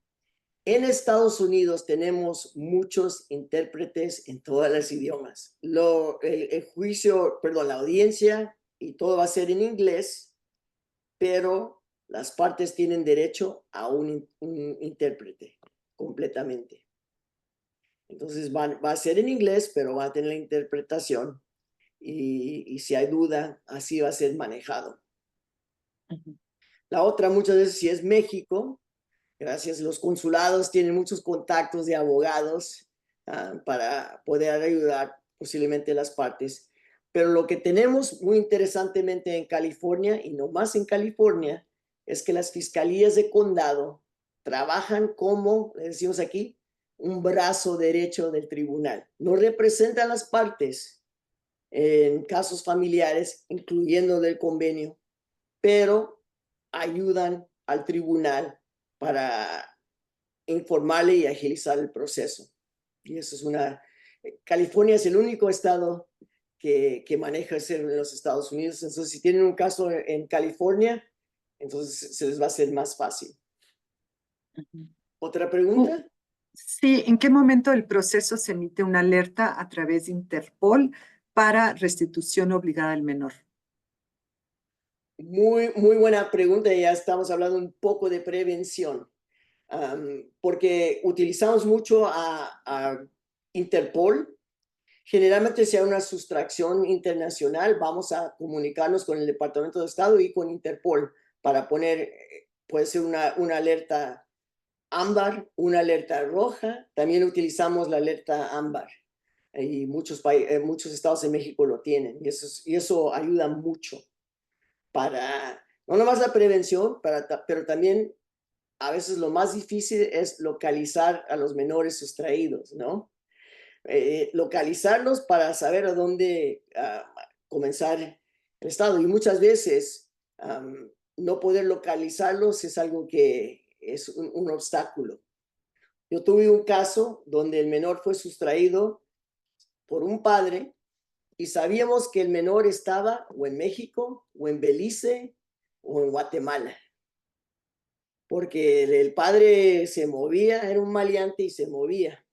En Estados Unidos tenemos muchos intérpretes en todos los idiomas. El juicio, perdón, la audiencia y todo va a ser en inglés, pero las partes tienen derecho a un intérprete completamente. Entonces va a ser en inglés, pero va a tener la interpretación y si hay duda, así va a ser manejado. La otra, muchas veces, si es México, gracias, los consulados tienen muchos contactos de abogados para poder ayudar posiblemente las partes. Pero lo que tenemos muy interesantemente en California, y no más en California, es que las fiscalías de condado trabajan como, le decimos aquí, un brazo derecho del tribunal. No representan las partes en casos familiares, incluyendo del convenio, pero ayudan al tribunal para informarle y agilizar el proceso. Y eso es California es el único estado que maneja eso en los Estados Unidos. Entonces, si tienen un caso en California, entonces se les va a hacer más fácil. ¿Otra pregunta? Sí, ¿en qué momento del proceso se emite una alerta a través de Interpol para restitución obligada del menor? Muy buena pregunta. Ya estamos hablando un poco de prevención. Porque utilizamos mucho a Interpol. Generalmente si hay una sustracción internacional, vamos a comunicarnos con el Departamento de Estado y con Interpol para poner puede ser una alerta ámbar, una alerta roja. También utilizamos la alerta ámbar y muchos estados en México lo tienen y eso ayuda mucho para, no nomás la prevención, pero también a veces lo más difícil es localizar a los menores sustraídos, ¿no? Localizarlos para saber a dónde comenzar el estado. Y muchas veces no poder localizarlos es algo que es un obstáculo. Yo tuve un caso donde el menor fue sustraído por un padre y sabíamos que el menor estaba o en México o en Belice o en Guatemala. Porque el padre se movía, era un maleante y se movía.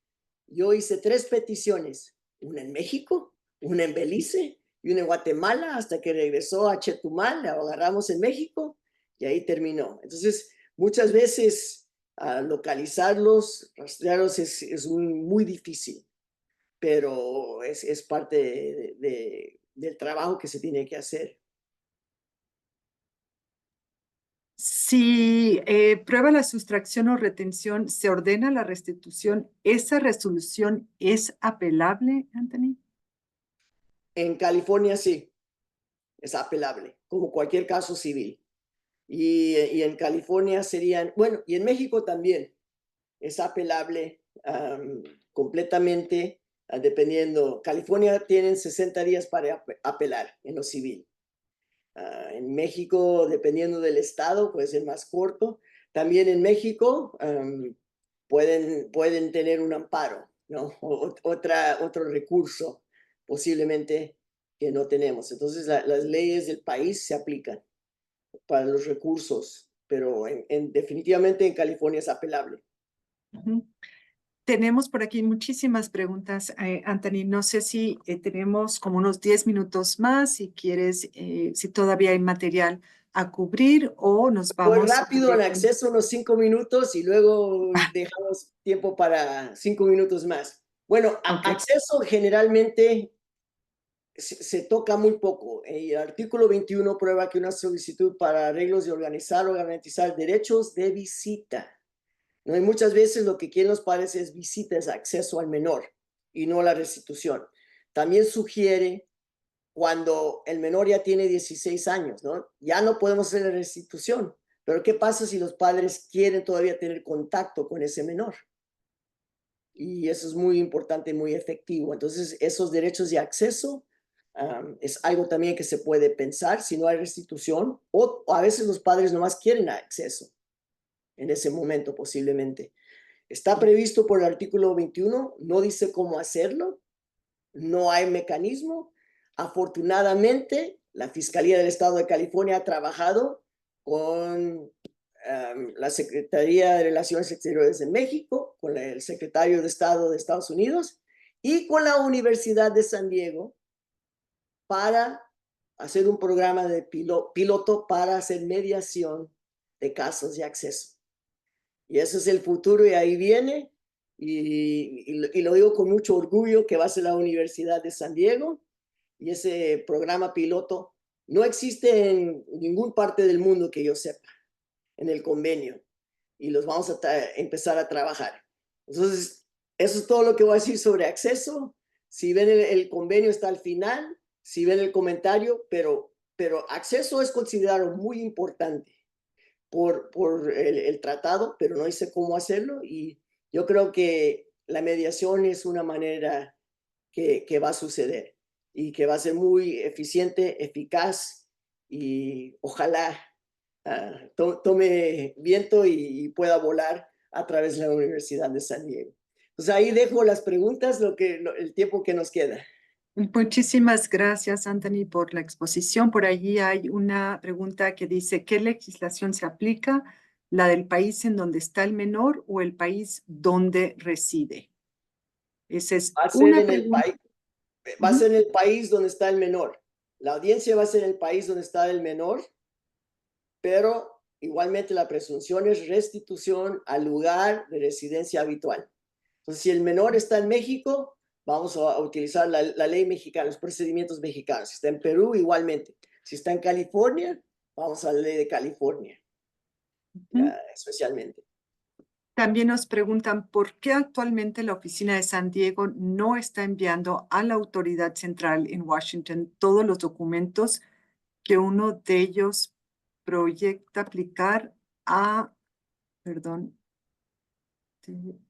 Yo hice 3 peticiones, una en México, una en Belice y una en Guatemala, hasta que regresó a Chetumal, la agarramos en México y ahí terminó. Entonces, muchas veces localizarlos, rastrearlos es muy difícil, pero es parte del trabajo que se tiene que hacer. Si prueba la sustracción o retención, se ordena la restitución, ¿esa resolución es apelable, Anthony? En California sí, es apelable, como cualquier caso civil. Y en California serían, bueno, y en México también es apelable completamente, dependiendo. California tienen 60 días para apelar en lo civil. En México, dependiendo del estado, puede ser más corto. También en México pueden tener un amparo, ¿no? Otro recurso posiblemente que no tenemos. Entonces, las leyes del país se aplican para los recursos, pero definitivamente en California es apelable. Tenemos por aquí muchísimas preguntas, Anthony. No sé si tenemos como unos 10 minutos más, si quieres, si todavía hay material a cubrir o nos Voy vamos. rápido en acceso unos 5 minutos y luego dejamos tiempo para 5 minutos más. Bueno, Okay. acceso generalmente se toca muy poco. El artículo 21 prueba que una solicitud para arreglos de organizar o garantizar derechos de visita. ¿No? Y muchas veces lo que quieren los padres es visita, es acceso al menor y no la restitución. También sugiere cuando el menor ya tiene 16 años, ¿no? Ya no podemos hacer la restitución. Pero ¿qué pasa si los padres quieren todavía tener contacto con ese menor? Y eso es muy importante, muy efectivo. Entonces, esos derechos de acceso es algo también que se puede pensar si no hay restitución o a veces los padres nomás quieren acceso en ese momento posiblemente. Está previsto por el artículo 21, no dice cómo hacerlo, no hay mecanismo. Afortunadamente, la Fiscalía del Estado de California ha trabajado con la Secretaría de Relaciones Exteriores de México, con el Secretario de Estado de Estados Unidos y con la Universidad de San Diego para hacer un programa de piloto para hacer mediación de casos de acceso. Y ese es el futuro y ahí viene. Y lo digo con mucho orgullo que va a ser la Universidad de San Diego. Y ese programa piloto no existe en ninguna parte del mundo que yo sepa, en el convenio. Y los vamos a empezar a trabajar. Entonces, eso es todo lo que voy a decir sobre acceso. Si ven el convenio está al final, si ven el comentario, pero acceso es considerado muy importante por el tratado, pero no sé cómo hacerlo y yo creo que la mediación es una manera que va a suceder y que va a ser muy eficiente, eficaz y ojalá tome viento y pueda volar a través de la Universidad de San Diego. Pues ahí dejo las preguntas, el tiempo que nos queda. Muchísimas gracias, Anthony, por la exposición. Por allí hay una pregunta que dice, ¿qué legislación se aplica? ¿La del país en donde está el menor o el país donde reside? Esa es Va a ser una en el pregunta. país, va a ser en el país donde está el menor. La audiencia va a ser en el país donde está el menor, pero igualmente la presunción es restitución al lugar de residencia habitual. Entonces, si el menor está en México, vamos a utilizar la ley mexicana, los procedimientos mexicanos. Si está en Perú, igualmente. Si está en California, vamos a la ley de California. especialmente. También nos preguntan por qué actualmente la oficina de San Diego no está enviando a la autoridad central en Washington todos los documentos que uno de ellos proyecta aplicar a, perdón,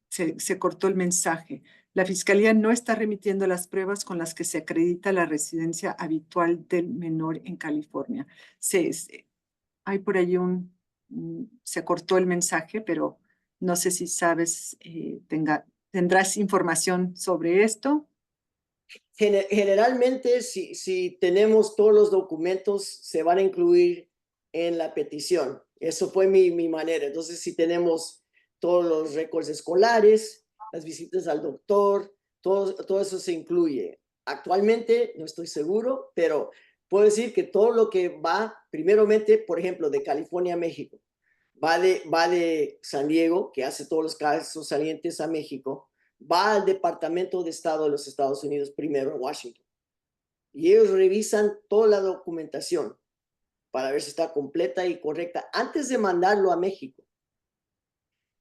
se cortó el mensaje. La Fiscalía no está remitiendo las pruebas con las que se acredita la residencia habitual del menor en California. Hay por ahí se cortó el mensaje, pero no sé si sabes, tendrás información sobre esto. Generalmente, si tenemos todos los documentos, se van a incluir en la petición. Eso fue mi manera. Entonces, si tenemos todos los récords escolares, las visitas al doctor, todo eso se incluye. Actualmente no estoy seguro, pero puedo decir que todo lo que va, primeramente, por ejemplo, de California a México, va de San Diego, que hace todos los casos salientes a México, va al Departamento de Estado de los Estados Unidos primero en Washington. Y ellos revisan toda la documentación para ver si está completa y correcta antes de mandarlo a México.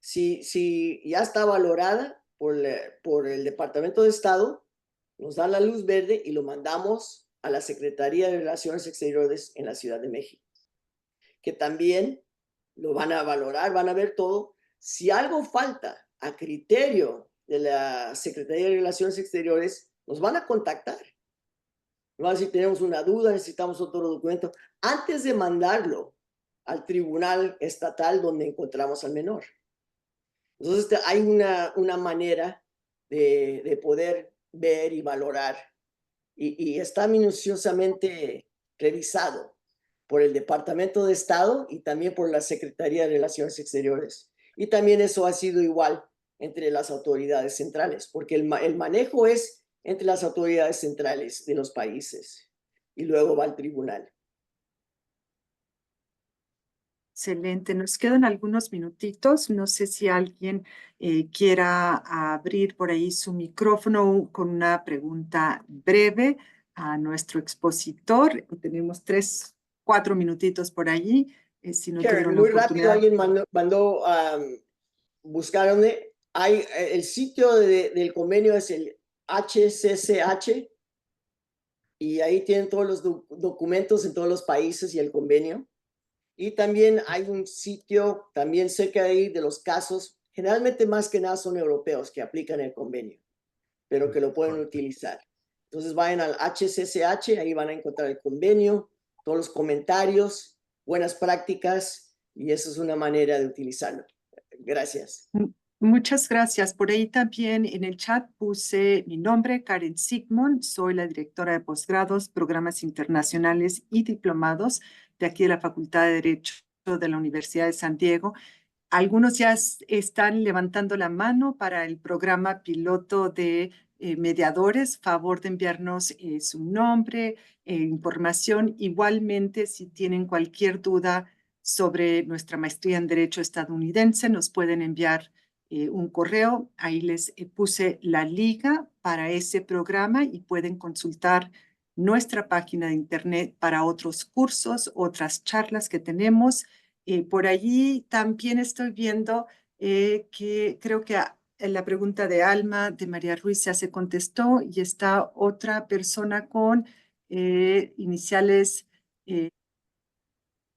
Si ya está valorada por el Departamento de Estado, nos dan la luz verde y lo mandamos a la Secretaría de Relaciones Exteriores en la Ciudad de México, que también lo van a valorar, van a ver todo. Si algo falta a criterio de la Secretaría de Relaciones Exteriores, nos van a contactar. Nos van a decir, tenemos una duda, necesitamos otro documento, antes de mandarlo al tribunal estatal donde encontramos al menor. Entonces hay una manera de poder ver y valorar y está minuciosamente revisado por el Departamento de Estado y también por la Secretaría de Relaciones Exteriores. Y también eso ha sido igual entre las autoridades centrales, porque el manejo es entre las autoridades centrales de los países y luego va al tribunal. Excelente. Nos quedan algunos minutitos. No sé si alguien quiera abrir por ahí su micrófono con una pregunta breve a nuestro expositor. Tenemos 4 minutitos por allí. Si no tuvieron Karen, la muy rápido, oportunidad. alguien mandó buscaron hay el sitio del convenio es el HCCH y ahí tienen todos los documentos en todos los países y el convenio. Y también hay un sitio también cerca de ahí de los casos, generalmente más que nada son europeos que aplican el convenio, pero que lo pueden utilizar. Entonces vayan al HCCH, ahí van a encontrar el convenio, todos los comentarios, buenas prácticas, y eso es una manera de utilizarlo. Gracias. Muchas gracias. Por ahí también en el chat puse mi nombre, Karen Sigmund. Soy la directora de posgrados, programas internacionales y diplomados de aquí de la Facultad de Derecho de la Universidad de San Diego. Algunos ya están levantando la mano para el programa piloto de mediadores. Favor de enviarnos su nombre, información. Igualmente, si tienen cualquier duda sobre nuestra maestría en Derecho estadounidense, nos pueden enviar un correo. Ahí les puse la liga para ese programa y pueden consultar nuestra página de internet para otros cursos, otras charlas que tenemos. Por allí también estoy viendo que creo que la pregunta de Alma, de María Ruiz, ya se contestó y está otra persona con iniciales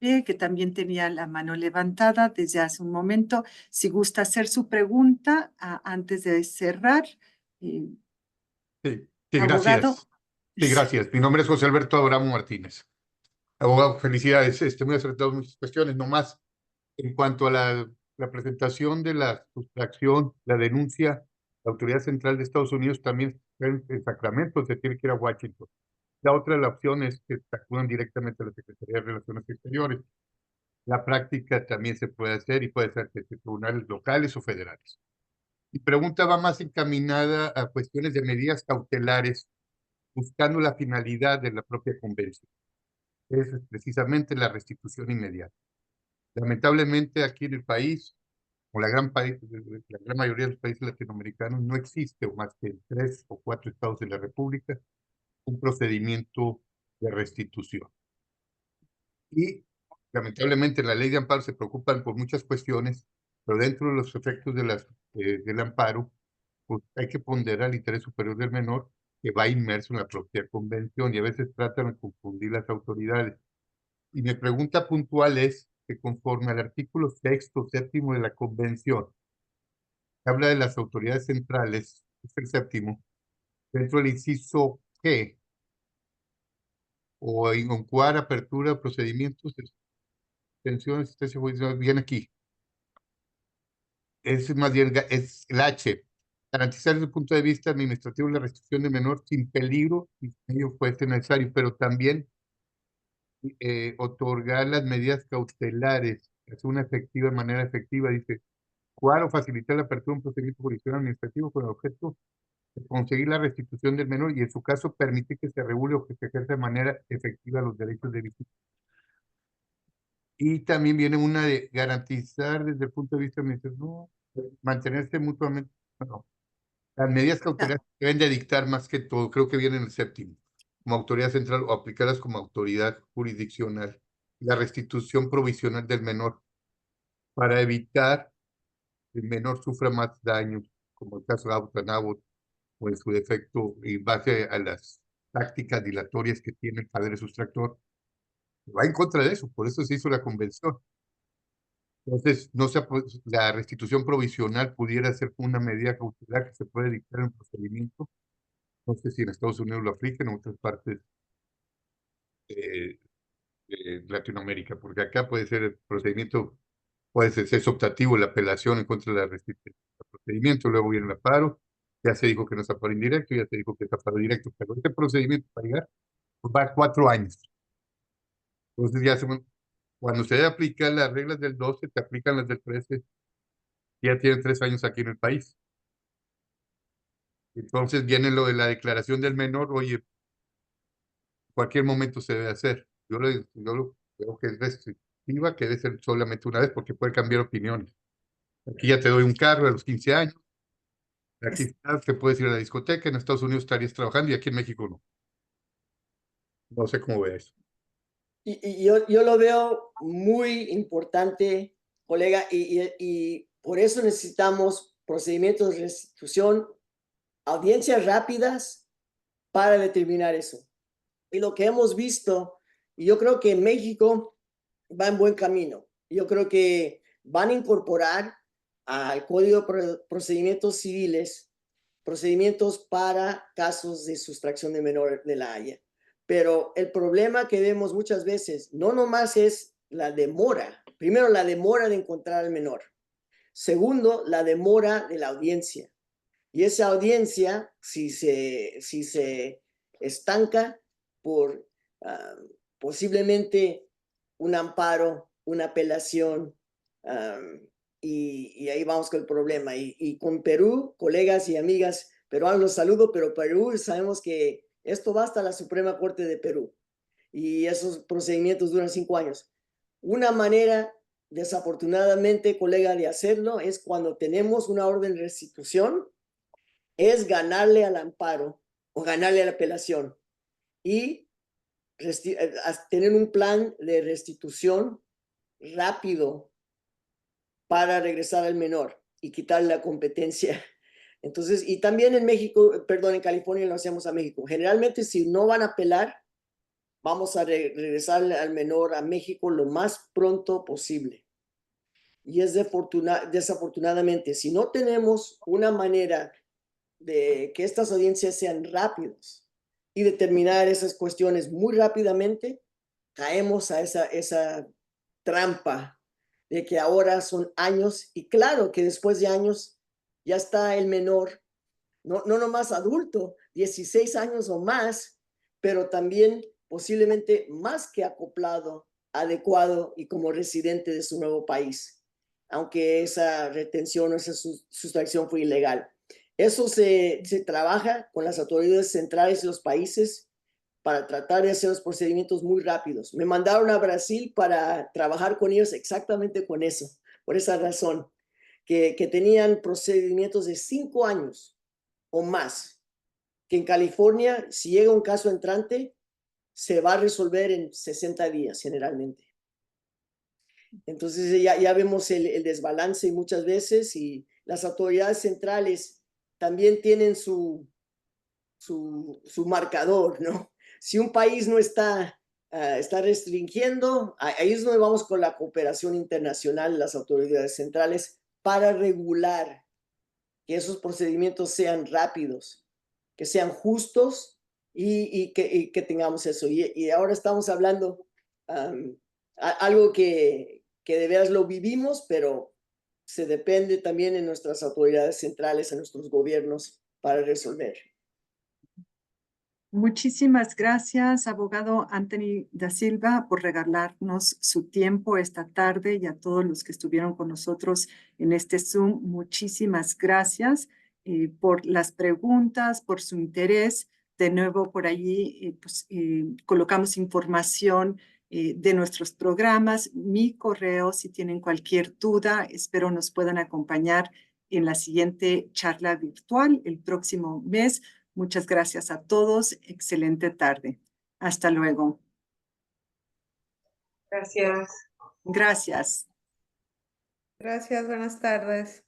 que también tenía la mano levantada desde hace un momento. Si gusta hacer su pregunta antes de cerrar, eh, Sí, abogado. gracias. Sí, gracias. Mi nombre es José Alberto Abramo Martínez. Abogado, felicidades. Muy acertado muchas cuestiones. No más en cuanto a la presentación de la sustracción, la denuncia, la Autoridad Central de Estados Unidos también en Sacramento se tiene que ir a Washington. La otra la opción es que acudan directamente a la Secretaría de Relaciones Exteriores. La práctica también se puede hacer y puede ser desde tribunales locales o federales. Mi pregunta va más encaminada a cuestiones de medidas cautelares buscando la finalidad de la propia convención. Es precisamente la restitución inmediata. Lamentablemente aquí en el país, o la gran mayoría de los países latinoamericanos, no existe, o más que en 3 o 4 estados de la República, un procedimiento de restitución. Y lamentablemente la ley de amparo se preocupan por muchas cuestiones, pero dentro de los efectos del amparo, pues hay que ponderar el interés superior del menor que va inmerso en la propia convención y a veces tratan de confundir las autoridades. Y mi pregunta puntual es que conforme al artículo 6º, 7º de la convención, que habla de las autoridades centrales, es el 7º, dentro del inciso G, o en cuar apertura de procedimientos, extensión, asistencia judicial, bien aquí. Es más bien, es el H. Garantizar desde el punto de vista administrativo la restricción de menor sin peligro y ello fuese necesario, pero también otorgar las medidas cautelares, es una efectiva manera efectiva, dice, cuál o facilitar la apertura de un procedimiento judicial administrativo con el objeto de conseguir la restitución del menor y en su caso permitir que se regule o que se ejerza de manera efectiva los derechos de visita. Y también viene una de garantizar desde el punto de vista administrativo, mantenerse mutuamente, bueno, las medidas cautelares deben de dictar más que todo, creo que viene en el 7º, como autoridad central o aplicarlas como autoridad jurisdiccional, la restitución provisional del menor para evitar que el menor sufra más daño, como el caso de Abutanabot, o en su defecto, en base a las tácticas dilatorias que tiene el padre sustractor, va en contra de eso, por eso se hizo la convención. Entonces, no se, la restitución provisional pudiera ser una medida cautelar que se puede dictar en un procedimiento. No sé si en Estados Unidos lo apliquen o en otras partes de Latinoamérica, porque acá puede ser el procedimiento, puede ser es optativo la apelación en contra de la restitución del procedimiento, luego viene el amparo, ya se dijo que no es amparo indirecto, ya se dijo que es amparo directo, pero este procedimiento para llegar pues, va a 4 años. Entonces ya cuando se aplica las reglas del 12, te aplican las del 13, ya tienen 3 años aquí en el país. Entonces viene lo de la declaración del menor, oye, cualquier momento se debe hacer. Yo lo creo que es restrictiva, que debe ser solamente una vez porque puede cambiar opiniones. Aquí ya te doy un carro a los 15 años, aquí te puedes ir a la discoteca, en Estados Unidos estarías trabajando y aquí en México no. No sé cómo ves. Y yo lo veo muy importante, colega, y por eso necesitamos procedimientos de restitución, audiencias rápidas para determinar eso. Y lo que hemos visto, y yo creo que México va en buen camino. Yo creo que van a incorporar al Código de Procedimientos Civiles procedimientos para casos de sustracción de menor de la Haya. Pero el problema que vemos muchas veces no nomás es la demora. Primero, la demora de encontrar al menor. Segundo, la demora de la audiencia. Y esa audiencia, si se estanca por posiblemente un amparo, una apelación, y ahí vamos con el problema. Y con Perú, colegas y amigas peruanos, los saludo, pero Perú sabemos que esto va hasta la Suprema Corte de Perú y esos procedimientos duran 5 años. Una manera, desafortunadamente, colega, de hacerlo es cuando tenemos una orden de restitución, es ganarle al amparo o ganarle a la apelación y tener un plan de restitución rápido para regresar al menor y quitarle la competencia. Entonces, y también en México, perdón, en California lo hacemos a México. Generalmente, si no van a apelar, vamos a regresar al menor a México lo más pronto posible. Y es desafortunadamente, si no tenemos una manera de que estas audiencias sean rápidas y determinar esas cuestiones muy rápidamente, caemos a esa trampa de que ahora son años y claro que después de años ya está el menor, no nomás adulto, 16 años o más, pero también posiblemente más que acoplado, adecuado y como residente de su nuevo país, aunque esa retención o esa sustracción fue ilegal. Eso se trabaja con las autoridades centrales de los países para tratar de hacer los procedimientos muy rápidos. Me mandaron a Brasil para trabajar con ellos exactamente con eso, por esa razón, que tenían procedimientos de 5 años o más, que en California, si llega un caso entrante, se va a resolver en 60 días generalmente. Entonces ya vemos el desbalance muchas veces, y las autoridades centrales también tienen su marcador, ¿no? Si un país no está restringiendo, ahí es donde vamos con la cooperación internacional, las autoridades centrales, para regular que esos procedimientos sean rápidos, que sean justos, y que tengamos eso. Y ahora estamos hablando algo que de veras lo vivimos, pero se depende también en nuestras autoridades centrales, en nuestros gobiernos, para resolver. Muchísimas gracias, abogado Anthony da Silva, por regalarnos su tiempo esta tarde, y a todos los que estuvieron con nosotros en este Zoom. Muchísimas gracias por las preguntas, por su interés. De nuevo, por allí colocamos información de nuestros programas. Mi correo, si tienen cualquier duda, espero nos puedan acompañar en la siguiente charla virtual el próximo mes. Muchas gracias a todos. Excelente tarde. Hasta luego. Gracias. Gracias. Gracias, buenas tardes.